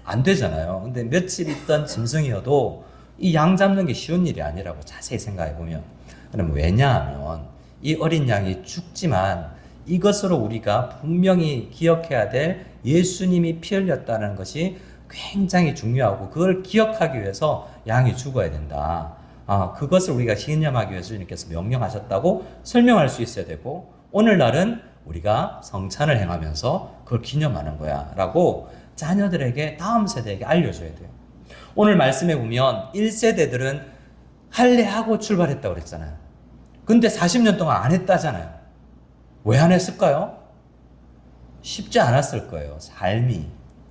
안 되잖아요. 근데 며칠 있던 짐승이어도 이 양 잡는 게 쉬운 일이 아니라고 자세히 생각해 보면. 그럼 왜냐하면 이 어린 양이 죽지만 이것으로 우리가 분명히 기억해야 될 예수님이 피 흘렸다는 것이 굉장히 중요하고 그걸 기억하기 위해서 양이 죽어야 된다. 그것을 우리가 신념하기 위해서 주님께서 명령하셨다고 설명할 수 있어야 되고 오늘날은 우리가 성찬을 행하면서 그걸 기념하는 거야 라고 자녀들에게 다음 세대에게 알려줘야 돼요. 오늘 말씀에 보면 1세대들은 할례하고 출발했다고 그랬잖아요. 근데 40년 동안 안 했다잖아요. 왜 안 했을까요? 쉽지 않았을 거예요. 삶이.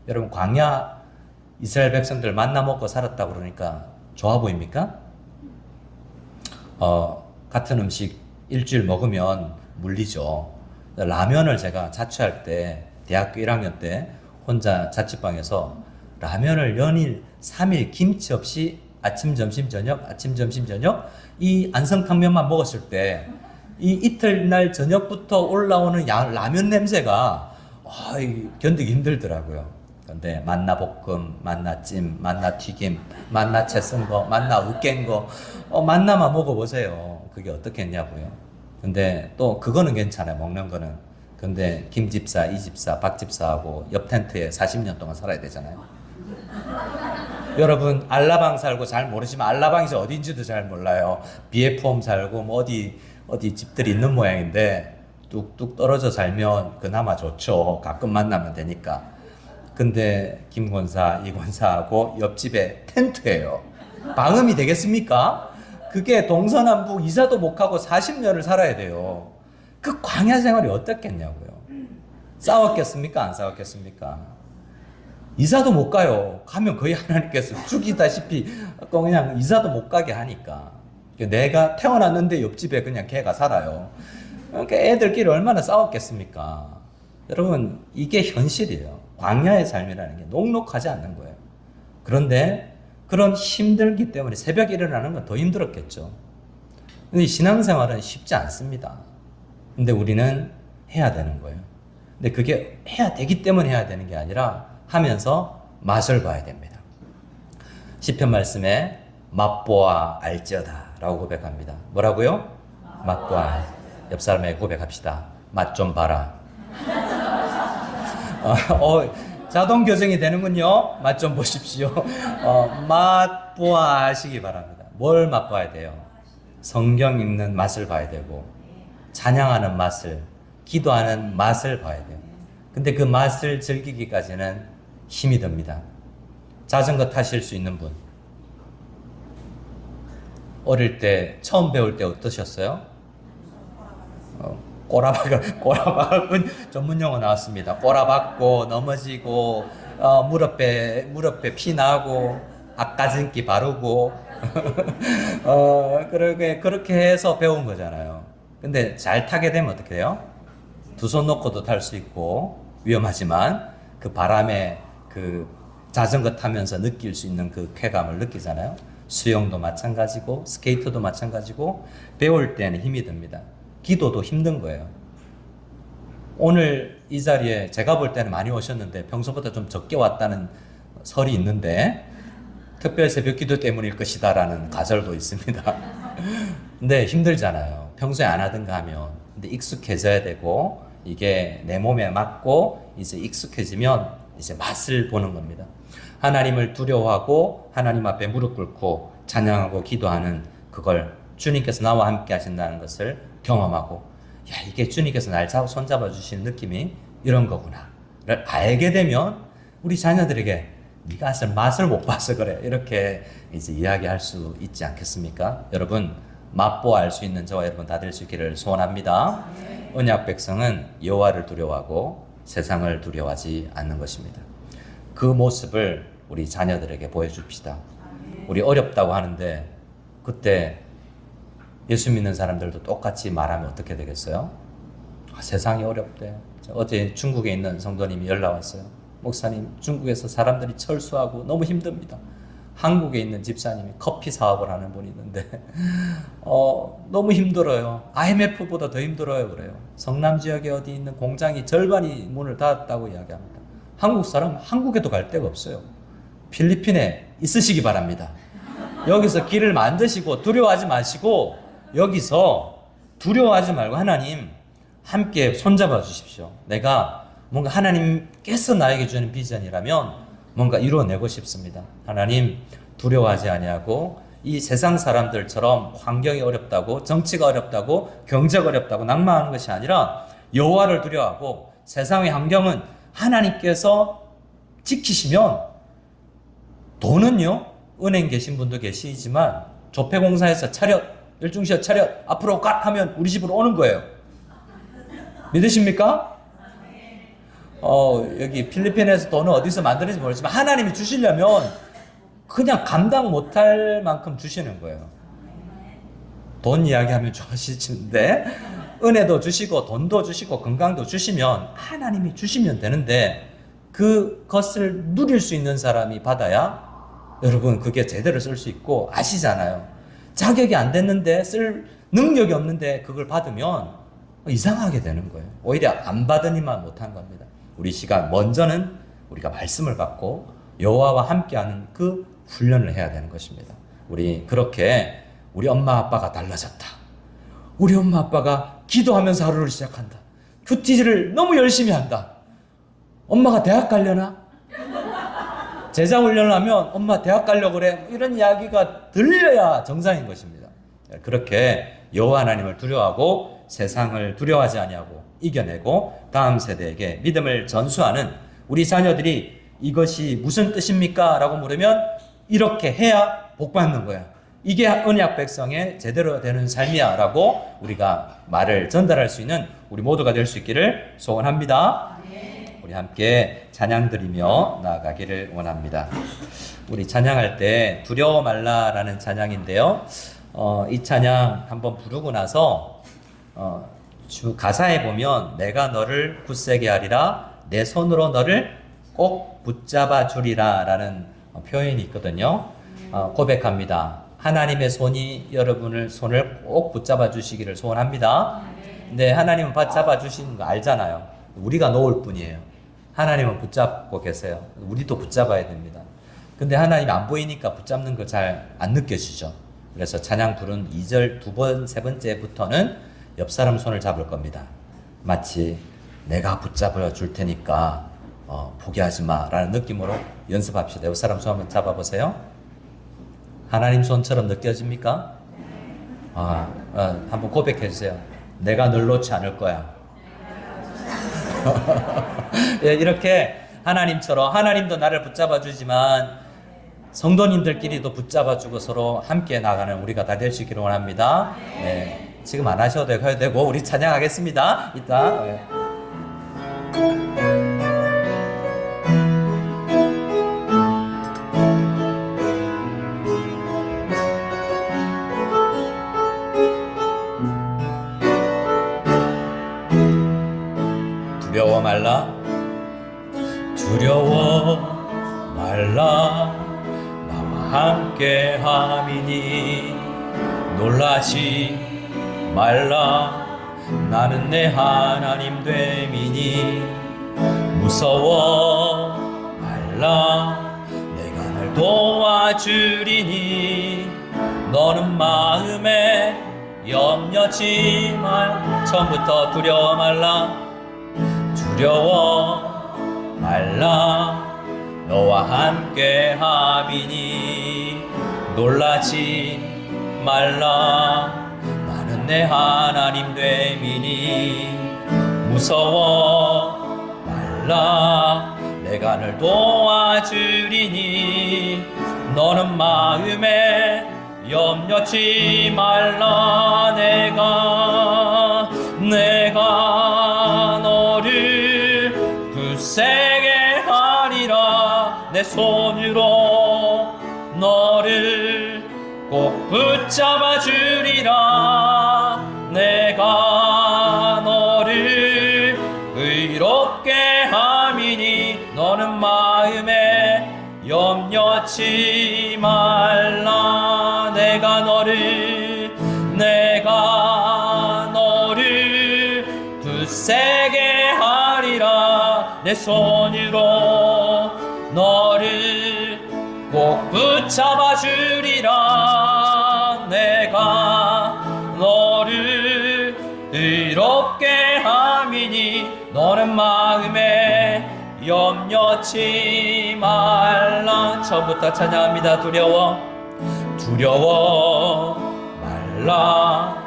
여러분 광야 이스라엘 백성들 만나 먹고 살았다고 그러니까 좋아 보입니까? 같은 음식 일주일 먹으면 물리죠. 라면을 제가 자취할 때 대학교 1학년 때 혼자 자취방에서 라면을 연일 3일 김치 없이 아침 점심 저녁 이 안성탕면만 먹었을 때 이 이틀날 저녁부터 올라오는 라면 냄새가 견디기 힘들더라고요. 근데 만나볶음, 만나찜, 만나튀김, 만나채 쓴 거, 만나 으깬 거 만나만 먹어보세요. 그게 어떻겠냐고요. 근데 또 그거는 괜찮아요. 먹는 거는. 근데 김집사, 이집사, 박집사하고 옆 텐트에 40년 동안 살아야 되잖아요. 여러분 알라방 살고 잘 모르시면 알라방이 어딘지도 잘 몰라요. 비에폼 살고 뭐 어디 집들이 있는 모양인데 뚝뚝 떨어져 살면 그나마 좋죠. 가끔 만나면 되니까. 근데 김 권사, 이 권사하고 옆집에 텐트예요. 방음이 되겠습니까? 그게 동서남북 이사도 못 하고 40년을 살아야 돼요. 그 광야 생활이 어떻겠냐고요. 싸웠겠습니까? 안 싸웠겠습니까? 이사도 못 가요. 가면 거의 하나님께서 죽이다시피 그냥 이사도 못 가게 하니까. 내가 태어났는데 옆집에 그냥 개가 살아요. 그러니까 애들끼리 얼마나 싸웠겠습니까? 여러분, 이게 현실이에요. 광야의 삶이라는 게 녹록하지 않는 거예요. 그런데 그런 힘들기 때문에 새벽에 일어나는 건 더 힘들었겠죠. 근데 신앙생활은 쉽지 않습니다. 근데 우리는 해야 되는 거예요. 근데 그게 해야 되기 때문에 해야 되는 게 아니라 하면서 맛을 봐야 됩니다. 시편 말씀에 맛보아 알지어다 라고 고백합니다. 뭐라고요? 맛보아. 옆 사람에게 고백합시다. 맛 좀 봐라. 자동 교정이 되는군요. 맛 좀 보십시오. 맛보아 하시기 바랍니다. 뭘 맛봐야 돼요? 성경 읽는 맛을 봐야 되고, 찬양하는 맛을, 기도하는 맛을 봐야 돼요. 근데 그 맛을 즐기기까지는 힘이 듭니다. 자전거 타실 수 있는 분, 어릴 때 처음 배울 때 어떠셨어요? 꼬라박은 전문 용어 나왔습니다. 꼬라박고 넘어지고 무릎에 피 나고 앞가슴기 바르고 그렇게 해서 배운 거잖아요. 근데 잘 타게 되면 어떻게 돼요? 두 손 놓고도 탈 수 있고 위험하지만 그 바람에 그 자전거 타면서 느낄 수 있는 그 쾌감을 느끼잖아요. 수영도 마찬가지고 스케이트도 마찬가지고 배울 때는 힘이 듭니다. 기도도 힘든 거예요. 오늘 이 자리에 제가 볼 때는 많이 오셨는데 평소보다 좀 적게 왔다는 설이 있는데 특별 새벽 기도 때문일 것이다 라는 가설도 있습니다. 근데 힘들잖아요. 평소에 안 하던가 하면. 근데 익숙해져야 되고 이게 내 몸에 맞고 이제 익숙해지면 이제 맛을 보는 겁니다. 하나님을 두려워하고 하나님 앞에 무릎 꿇고 찬양하고 기도하는 그걸 주님께서 나와 함께 하신다는 것을 경험하고, 야, 이게 주님께서 날 손잡아 주시는 느낌이 이런 거구나를 알게 되면 우리 자녀들에게 네가 맛을 못 봐서 그래 이렇게 이제 이야기할 수 있지 않겠습니까? 여러분, 맛보아 알 수 있는 저와 여러분 다 될 수 있기를 소원합니다. 언약 백성은 여호와를 두려워하고 세상을 두려워하지 않는 것입니다. 그 모습을 우리 자녀들에게 보여줍시다. 우리 어렵다고 하는데 그때 예수 믿는 사람들도 똑같이 말하면 어떻게 되겠어요? 세상이 어렵대. 어제 중국에 있는 성도님이 연락 왔어요. 목사님, 중국에서 사람들이 철수하고 너무 힘듭니다. 한국에 있는 집사님이 커피 사업을 하는 분이 있는데 너무 힘들어요. IMF보다 더 힘들어요 그래요. 성남 지역에 어디 있는 공장이 절반이 문을 닫았다고 이야기합니다. 한국 사람 한국에도 갈 데가 없어요. 필리핀에 있으시기 바랍니다. 여기서 길을 만드시고 두려워하지 마시고 여기서 두려워하지 말고 하나님 함께 손잡아 주십시오. 내가 뭔가 하나님께서 나에게 주는 비전이라면 뭔가 이루어내고 싶습니다. 하나님 두려워하지 아니하고 이 세상 사람들처럼 환경이 어렵다고 정치가 어렵다고 경제가 어렵다고 낭만하는 것이 아니라 여호와를 두려워하고 세상의 환경은 하나님께서 지키시면 돈은요 은행 계신 분도 계시지만 조폐공사에서 차렷 열중시어 차렷 앞으로 가 하면 우리 집으로 오는 거예요. 믿으십니까? 여기 필리핀에서 돈은 어디서 만드는지 모르지만 하나님이 주시려면 그냥 감당 못할 만큼 주시는 거예요. 돈 이야기하면 좋아하시는데 은혜도 주시고 돈도 주시고 건강도 주시면 하나님이 주시면 되는데 그것을 누릴 수 있는 사람이 받아야 여러분 그게 제대로 쓸 수 있고 아시잖아요. 자격이 안 됐는데 쓸 능력이 없는데 그걸 받으면 이상하게 되는 거예요. 오히려 안 받으니만 못한 겁니다. 우리 시간 먼저는 우리가 말씀을 받고 여호와와 함께하는 그 훈련을 해야 되는 것입니다. 우리 그렇게 우리 엄마 아빠가 달라졌다. 우리 엄마 아빠가 기도하면서 하루를 시작한다. 큐티즈를 너무 열심히 한다. 엄마가 대학 가려나? 제자 훈련을 하면 엄마 대학 가려고 그래. 이런 이야기가 들려야 정상인 것입니다. 그렇게 여호와 하나님을 두려워하고 세상을 두려워하지 아니하고 이겨내고 다음 세대에게 믿음을 전수하는 우리 자녀들이 이것이 무슨 뜻입니까? 라고 물으면 이렇게 해야 복받는 거야. 이게 언약 백성의 제대로 되는 삶이야 라고 우리가 말을 전달할 수 있는 우리 모두가 될 수 있기를 소원합니다. 우리 함께 찬양 드리며 나아가기를 원합니다. 우리 찬양할 때 두려워 말라라는 찬양인데요. 이 찬양 한번 부르고 나서 주 가사에 보면 내가 너를 굳세게 하리라 내 손으로 너를 꼭 붙잡아 주리라 라는 표현이 있거든요. 고백합니다. 하나님의 손이 여러분을 손을 꼭 붙잡아 주시기를 소원합니다. 근데 하나님은 붙잡아 주시는 거 알잖아요. 우리가 놓을 뿐이에요. 하나님은 붙잡고 계세요. 우리도 붙잡아야 됩니다. 근데 하나님이 안 보이니까 붙잡는 거 잘 안 느껴지죠. 그래서 찬양 부른 2절 두 번, 세 번째부터는 옆 사람 손을 잡을 겁니다. 마치 내가 붙잡아 줄 테니까 포기하지 마 라는 느낌으로 연습합시다. 옆 사람 손 한번 잡아보세요. 하나님 손처럼 느껴집니까? 한번 고백해 주세요. 내가 널 놓지 않을 거야. 예, 이렇게 하나님처럼 하나님도 나를 붙잡아 주지만 성도님들끼리도 붙잡아 주고 서로 함께 나가는 우리가 다 될 수 있기를 원합니다. 네, 지금 안 하셔도 되고 우리 찬양하겠습니다. 이따. 네. 두려워 말라 두려워 말라 나와 함께 함이니 놀라지 말라 나는 내 하나님 됨이니 무서워 말라 내가 날 도와주리니 너는 마음에 염려치 말 처음부터 두려워 말라 두려워 말라 너와 함께 함이니 놀라지 말라 나는 내 하나님 됨이니 무서워 말라 내가 널 도와주리니 너는 마음에 염려치 말라 내가 너를 굳세게 하리라 내 손으로 너를 꼭 붙잡아 주리라 내가 너를 의롭게 함이니 너는 마음에 염려치 말라 내가 너를 굳세게 하리라 내 손으로 너를 꼭 붙잡아 주리라 내가 너를 의롭게 함이니 너는 마음에 염려치 말라 처음부터 찬양합니다. 두려워 말라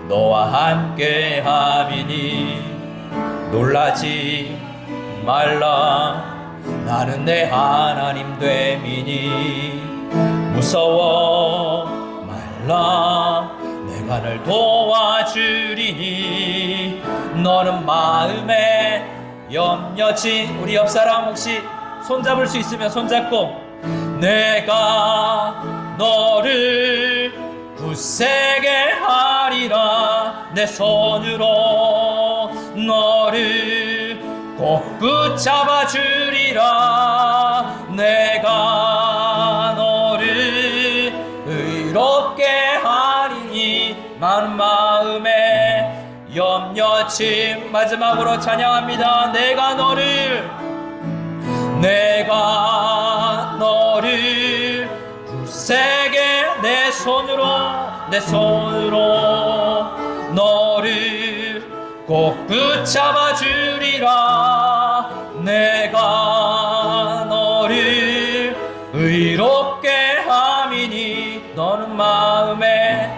너와 함께 함이니 놀라지 말라 나는 내 하나님 됨이니 무서워 말라 내가 널 도와주리니 너는 마음에 염려치 우리 옆사람 혹시 손잡을 수 있으면 손잡고 내가 너를 굳세게 하리라 내 손으로 너를 꼭 붙잡아 주리라 내가 너를 의롭게 하리니 많은 마음에 염려치 마지막으로 찬양합니다. 내가 너를 굳세게 내 손으로 너를 꼭 붙잡아 주리라 내가 너를 의롭게 함이니 너는 마음에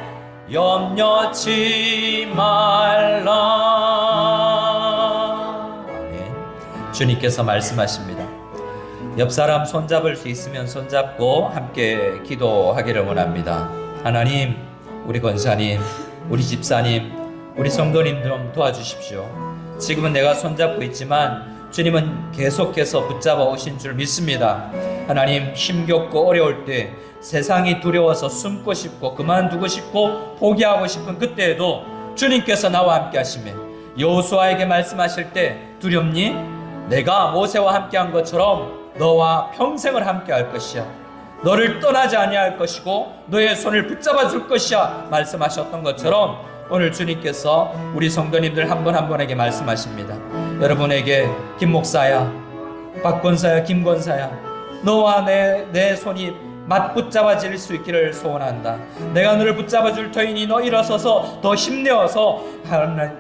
염려치 말라. 네. 주님께서 말씀하십니다. 옆 사람 손잡을 수 있으면 손잡고 함께 기도하기를 원합니다. 하나님, 우리 권사님, 우리 집사님, 우리 성도님 좀 도와주십시오. 지금은 내가 손잡고 있지만 주님은 계속해서 붙잡아 오신 줄 믿습니다. 하나님, 힘겹고 어려울 때, 세상이 두려워서 숨고 싶고 그만두고 싶고 포기하고 싶은 그때에도 주님께서 나와 함께 하시며 여호수아에게 말씀하실 때, 두렵니? 내가 모세와 함께한 것처럼 너와 평생을 함께할 것이야. 너를 떠나지 아니할 것이고 너의 손을 붙잡아 줄 것이야 말씀하셨던 것처럼 오늘 주님께서 우리 성도님들 한 분 한 분에게 말씀하십니다. 여러분에게 김 목사야, 박 권사야, 김 권사야, 너와 내 손이 맞붙잡아질 수 있기를 소원한다. 내가 너를 붙잡아 줄 터이니 너 일어서서 더 힘내어서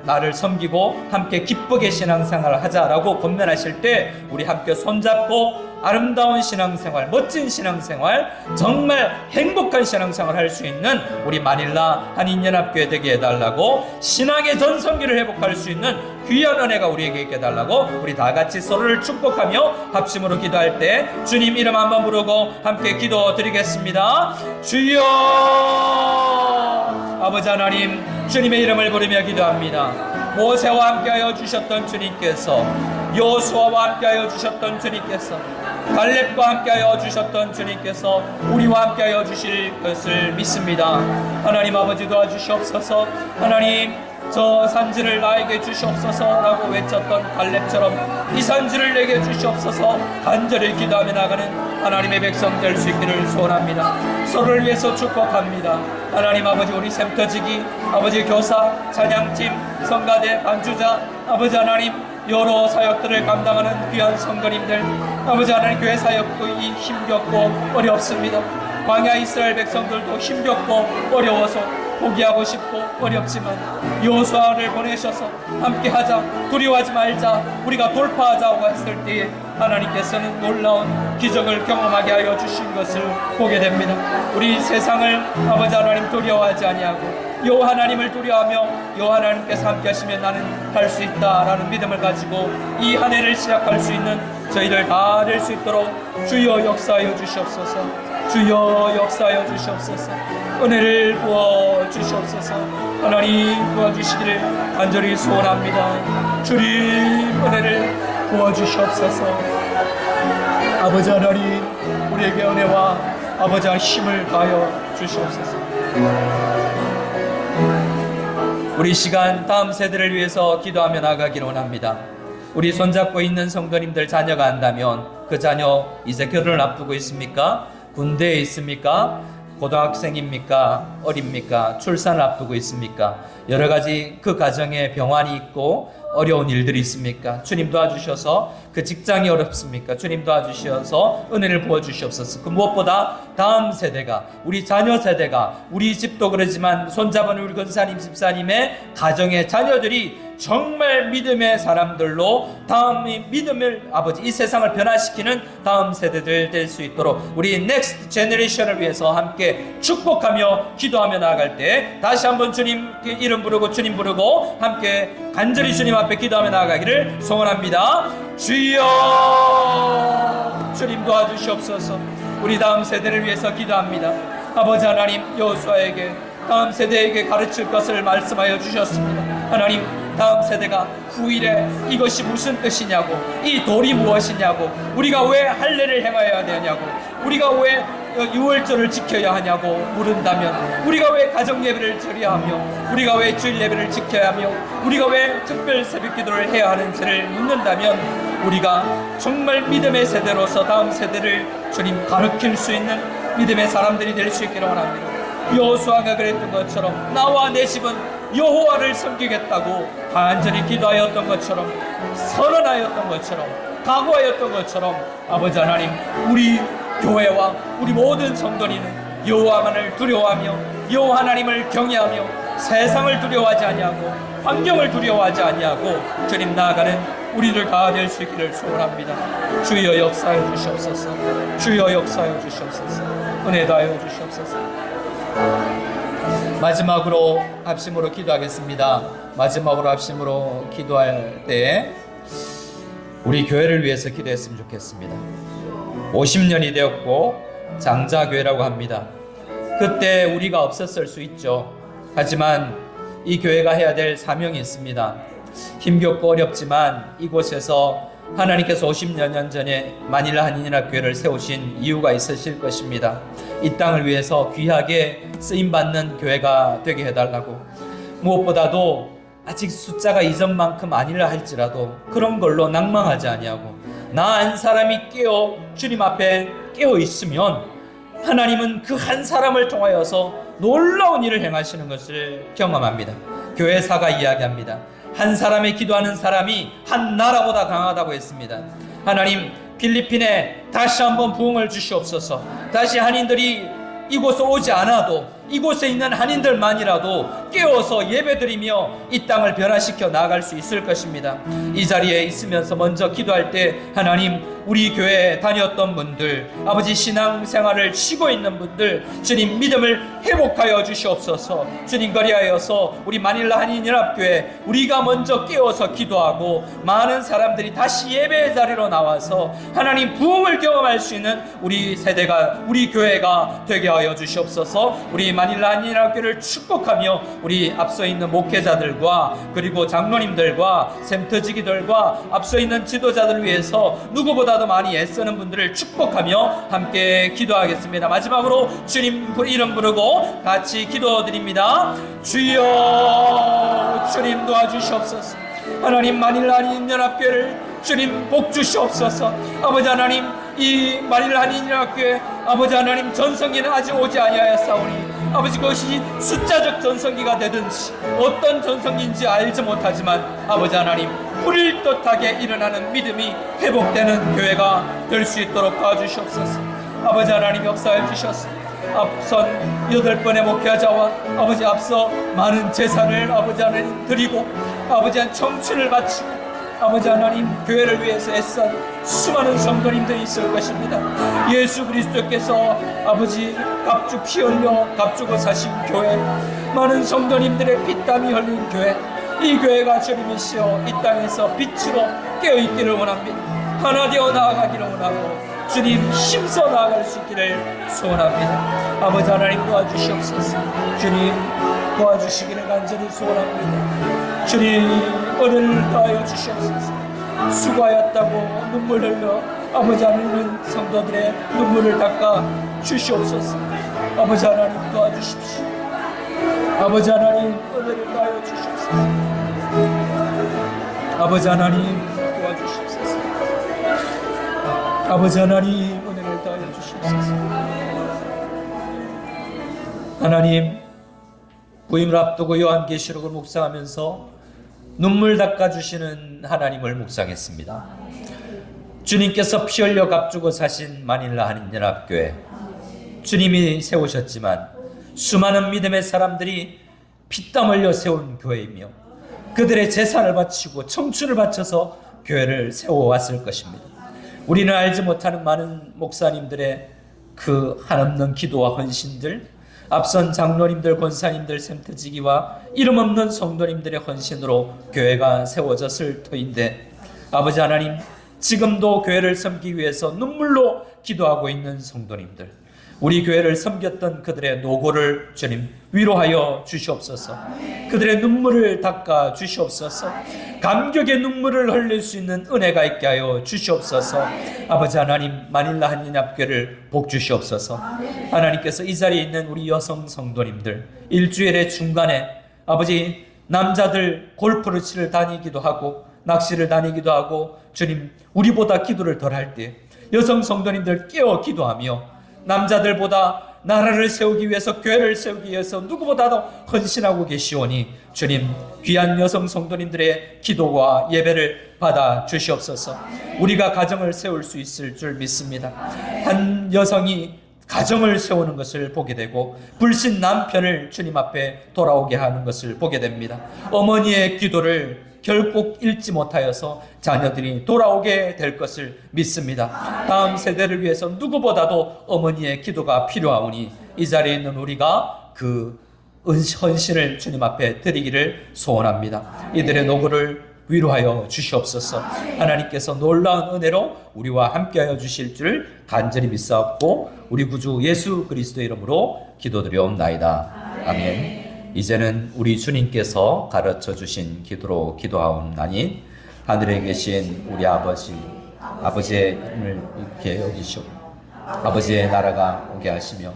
나를 섬기고 함께 기쁘게 신앙생활을 하자라고 권면하실 때 우리 함께 손잡고 아름다운 신앙생활, 멋진 신앙생활, 정말 행복한 신앙생활 할 수 있는 우리 마닐라 한인연합교회 되게 해달라고, 신앙의 전성기를 회복할 수 있는 귀한 은혜가 우리에게 있게 해달라고 우리 다 같이 서로를 축복하며 합심으로 기도할 때 주님 이름 한번 부르고 함께 기도 드리겠습니다. 주여! 아버지 하나님, 주님의 이름을 부르며 기도합니다. 모세와 함께하여 주셨던 주님께서, 여호수아와 함께하여 주셨던 주님께서, 갈렙과 함께하여 주셨던 주님께서 우리와 함께하여 주실 것을 믿습니다. 하나님 아버지, 도와주시옵소서. 하나님, 저 산지를 나에게 주시옵소서라고 외쳤던 갈렙처럼 이 산지를 내게 주시옵소서 간절히 기도하며 나가는 하나님의 백성 될 수 있기를 소원합니다. 서로를 위해서 축복합니다. 하나님 아버지, 우리 샘터지기, 아버지 교사, 찬양팀, 성가대, 반주자, 아버지 하나님, 여러 사역들을 감당하는 귀한 성도님들, 아버지 하나님, 교회 사역도 힘겹고 어렵습니다. 광야 이스라엘 백성들도 힘겹고 어려워서 포기하고 싶고 어렵지만 여호수아를 보내셔서 함께하자, 두려워하지 말자, 우리가 돌파하자고 했을 때에 하나님께서는 놀라운 기적을 경험하게 하여 주신 것을 보게 됩니다. 우리 세상을 아버지 하나님 두려워하지 아니하고 여호와 하나님을 두려워하며 여호와 하나님께서 함께하시면 나는 할 수 있다라는 믿음을 가지고 이 한 해를 시작할 수 있는 저희들 다 될 수 있도록 주여 역사하여 주시옵소서. 주여 역사하여 주시옵소서. 은혜를 부어 주시옵소서. 하나님 도와주시기를 간절히 소원합니다. 주님 은혜를 부어 주시옵소서. 아버지 하나님, 우리에게 은혜와 아버지 하나님 힘을 가하여 주시옵소서. 우리 시간 다음 세대를 위해서 기도하며 나가기를 원합니다. 우리 손잡고 있는 성도님들 자녀가 한다면 그 자녀 이제 결혼을 앞두고 있습니까? 군대에 있습니까? 고등학생입니까? 어립니까? 출산을 앞두고 있습니까? 여러 가지 그 가정에 병환이 있고 어려운 일들이 있습니까? 주님 도와주셔서 그 직장이 어렵습니까? 주님 도와주셔서 은혜를 부어주시옵소서. 그 무엇보다 다음 세대가, 우리 자녀 세대가, 우리 집도 그러지만 손잡은 우리 권사님 집사님의 가정의 자녀들이 정말 믿음의 사람들로 다음 믿음을 아버지 이 세상을 변화시키는 다음 세대들 될 수 있도록 우리 넥스트 제너레이션을 위해서 함께 축복하며 기도하며 나아갈 때 다시 한번 주님 이름 부르고 주님 부르고 함께 간절히 주님 앞에 기도하며 나아가기를 소원합니다. 주여, 주님 도와주시옵소서. 우리 다음 세대를 위해서 기도합니다. 아버지 하나님, 여호수아에게 다음 세대에게 가르칠 것을 말씀하여 주셨습니다. 하나님, 다음 세대가 후일에 이것이 무슨 뜻이냐고, 이 돌이 무엇이냐고, 우리가 왜 할례를 행하여야 되냐고, 우리가 왜 유월절을 지켜야 하냐고 물은다면, 우리가 왜 가정 예배를 드려야 하며, 우리가 왜 주일 예배를 지켜야 하며, 우리가 왜 특별 새벽 기도를 해야 하는지를 묻는다면, 우리가 정말 믿음의 세대로서 다음 세대를 주님 가르칠 수 있는 믿음의 사람들이 될 수 있기를 원합니다. 여호수아가 그랬던 것처럼 나와 내 집은 여호와를 섬기겠다고 간절히 기도하였던 것처럼, 선언하였던 것처럼, 각오하였던 것처럼 아버지 하나님, 우리 교회와 우리 모든 성도님은 여호와만을 두려워하며 여호와 하나님을 경외하며 세상을 두려워하지 아니하고 환경을 두려워하지 아니하고 주님 나아가는 우리들 다 될 수 있기를 소원합니다. 주여 역사하여 주시옵소서. 주여 역사하여 주시옵소서. 은혜 다하여 주시옵소서. 마지막으로 합심으로 기도하겠습니다. 마지막으로 합심으로 기도할 때 우리 교회를 위해서 기도했으면 좋겠습니다. 50년이 되었고 장자교회라고 합니다. 그때 우리가 없었을 수 있죠. 하지만 이 교회가 해야 될 사명이 있습니다. 힘겹고 어렵지만 이곳에서 하나님께서 50여 년 전에 마닐라 한인연합교회를 세우신 이유가 있으실 것입니다. 이 땅을 위해서 귀하게 쓰임받는 교회가 되게 해달라고, 무엇보다도 아직 숫자가 이전만큼 아니라 할지라도 그런 걸로 낭망하지 아니하고 나 한 사람이 깨어 주님 앞에 깨어 있으면 하나님은 그 한 사람을 통하여서 놀라운 일을 행하시는 것을 경험합니다. 교회사가 이야기합니다. 한 사람의 기도하는 사람이 한 나라보다 강하다고 했습니다. 하나님, 필리핀에 다시 한번 부흥을 주시옵소서. 다시 한인들이 이곳에 오지 않아도 이곳에 있는 한인들만이라도 깨어서 예배드리며 이 땅을 변화시켜 나아갈 수 있을 것입니다. 이 자리에 있으면서 먼저 기도할 때 하나님, 우리 교회에 다녔던 분들, 아버지 신앙생활을 쉬고 있는 분들, 주님 믿음을 회복하여 주시옵소서. 주님 거리하여서 우리 마닐라 한인연합교회 우리가 먼저 깨어서 기도하고 많은 사람들이 다시 예배의 자리로 나와서 하나님 부흥을 경험할 수 있는 우리 세대가, 우리 교회가 되게 하여 주시옵소서. 우리 마닐라 한인연합교회를 축복하며 우리 앞서 있는 목회자들과 그리고 장로님들과 샘터지기들과 앞서 있는 지도자들을 위해서 누구보다도 많이 애쓰는 분들을 축복하며 함께 기도하겠습니다. 마지막으로 주님 이름 부르고 같이 기도드립니다. 주여, 주님 도와주시옵소서. 하나님, 마닐라 한인연합교회를 주님 복 주시옵소서. 아버지 하나님, 이 마닐라 한인연합교회 아버지 하나님 전성기는 아직 오지 아니하였사오니 아버지, 그것이 숫자적 전성기가 되든지 어떤 전성기인지 알지 못하지만 아버지 하나님, 뿌릴 듯하게 일어나는 믿음이 회복되는 교회가 될 수 있도록 도와주시옵소서. 아버지 하나님, 역사해 주셨소. 앞선 8번의 목회자와 아버지 앞서 많은 재산을 아버지 하나님 드리고 아버지 한 청춘을 바치고 아버지 하나님 교회를 위해서 애쓴 수많은 성도님들이 있을 것입니다. 예수 그리스도께서 아버지 값주 피 흘려 값주고 사신 교회, 많은 성도님들의 피땀이 흘린 교회, 이 교회가 주님이시여 이 땅에서 빛으로 깨어있기를 원합니다. 하나 되어 나아가기를 원하고 주님 힘써 나아갈 수 있기를 소원합니다. 아버지 하나님 도와주시옵소서. 주님 도와주시기를 간절히 소원합니다. 주님 은혜를 더하여 주시옵소서. 수고하였다고 눈물 흘려 아버지 하나님 성도들의 눈물을 닦아 주시옵소서. 아버지 하나님 도와주십시오. 아버지 하나님 은혜를 더하여 주시옵소서. 아버지 하나님 도와주시옵소서. 아버지 하나님 은혜를 더하여 주시옵소서. 하나님, 부임을 앞두고 요한계시록을 묵상하면서 눈물 닦아주시는 하나님을 묵상했습니다. 주님께서 피 흘려 값주고 사신 마닐라 한인연합교회, 주님이 세우셨지만 수많은 믿음의 사람들이 피땀 흘려 세운 교회이며 그들의 재산을 바치고 청춘을 바쳐서 교회를 세워왔을 것입니다. 우리는 알지 못하는 많은 목사님들의 그 한없는 기도와 헌신들, 앞선 장로님들, 권사님들, 샘터지기와 이름 없는 성도님들의 헌신으로 교회가 세워졌을 터인데 아버지 하나님, 지금도 교회를 섬기기 위해서 눈물로 기도하고 있는 성도님들, 우리 교회를 섬겼던 그들의 노고를 주님 위로하여 주시옵소서. 그들의 눈물을 닦아 주시옵소서. 감격의 눈물을 흘릴 수 있는 은혜가 있게 하여 주시옵소서. 아버지 하나님, 마닐라 한인연합교회를 복 주시옵소서. 하나님께서 이 자리에 있는 우리 여성 성도님들, 일주일의 중간에 아버지 남자들 골프를 치러 다니기도 하고 낚시를 다니기도 하고 주님 우리보다 기도를 덜 할 때 여성 성도님들 깨어 기도하며 남자들보다 나라를 세우기 위해서, 교회를 세우기 위해서 누구보다도 헌신하고 계시오니 주님 귀한 여성 성도님들의 기도와 예배를 받아 주시옵소서. 우리가 가정을 세울 수 있을 줄 믿습니다. 한 여성이 가정을 세우는 것을 보게 되고 불신 남편을 주님 앞에 돌아오게 하는 것을 보게 됩니다. 어머니의 기도를 결국 잃지 못하여서 자녀들이 돌아오게 될 것을 믿습니다. 다음 세대를 위해서 누구보다도 어머니의 기도가 필요하오니 이 자리에 있는 우리가 그 헌신을 주님 앞에 드리기를 소원합니다. 이들의 노고를 위로하여 주시옵소서. 하나님께서 놀라운 은혜로 우리와 함께하여 주실 줄 간절히 믿사옵고 우리 구주 예수 그리스도의 이름으로 기도드리옵나이다. 아멘. 이제는 우리 주님께서 가르쳐 주신 기도로 기도하옵나니 하늘에 계신 우리 아버지의 힘을 있게 여기시오. 아버지의 나라가 오게 하시며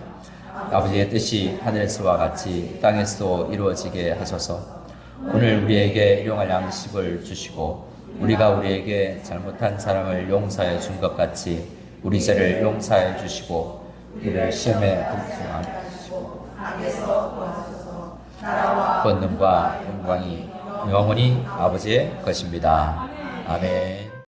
아버지의 뜻이 하늘에서와 같이 땅에서도 이루어지게 하소서. 오늘 우리에게 일용할 양식을 주시고 우리가 우리에게 잘못한 사람을 용서해 준 것 같이 우리 죄를 용서해 주시고 우리를 시험에 들지 마시고 권능과 영광이 영원히 아버지의 것입니다. 아멘.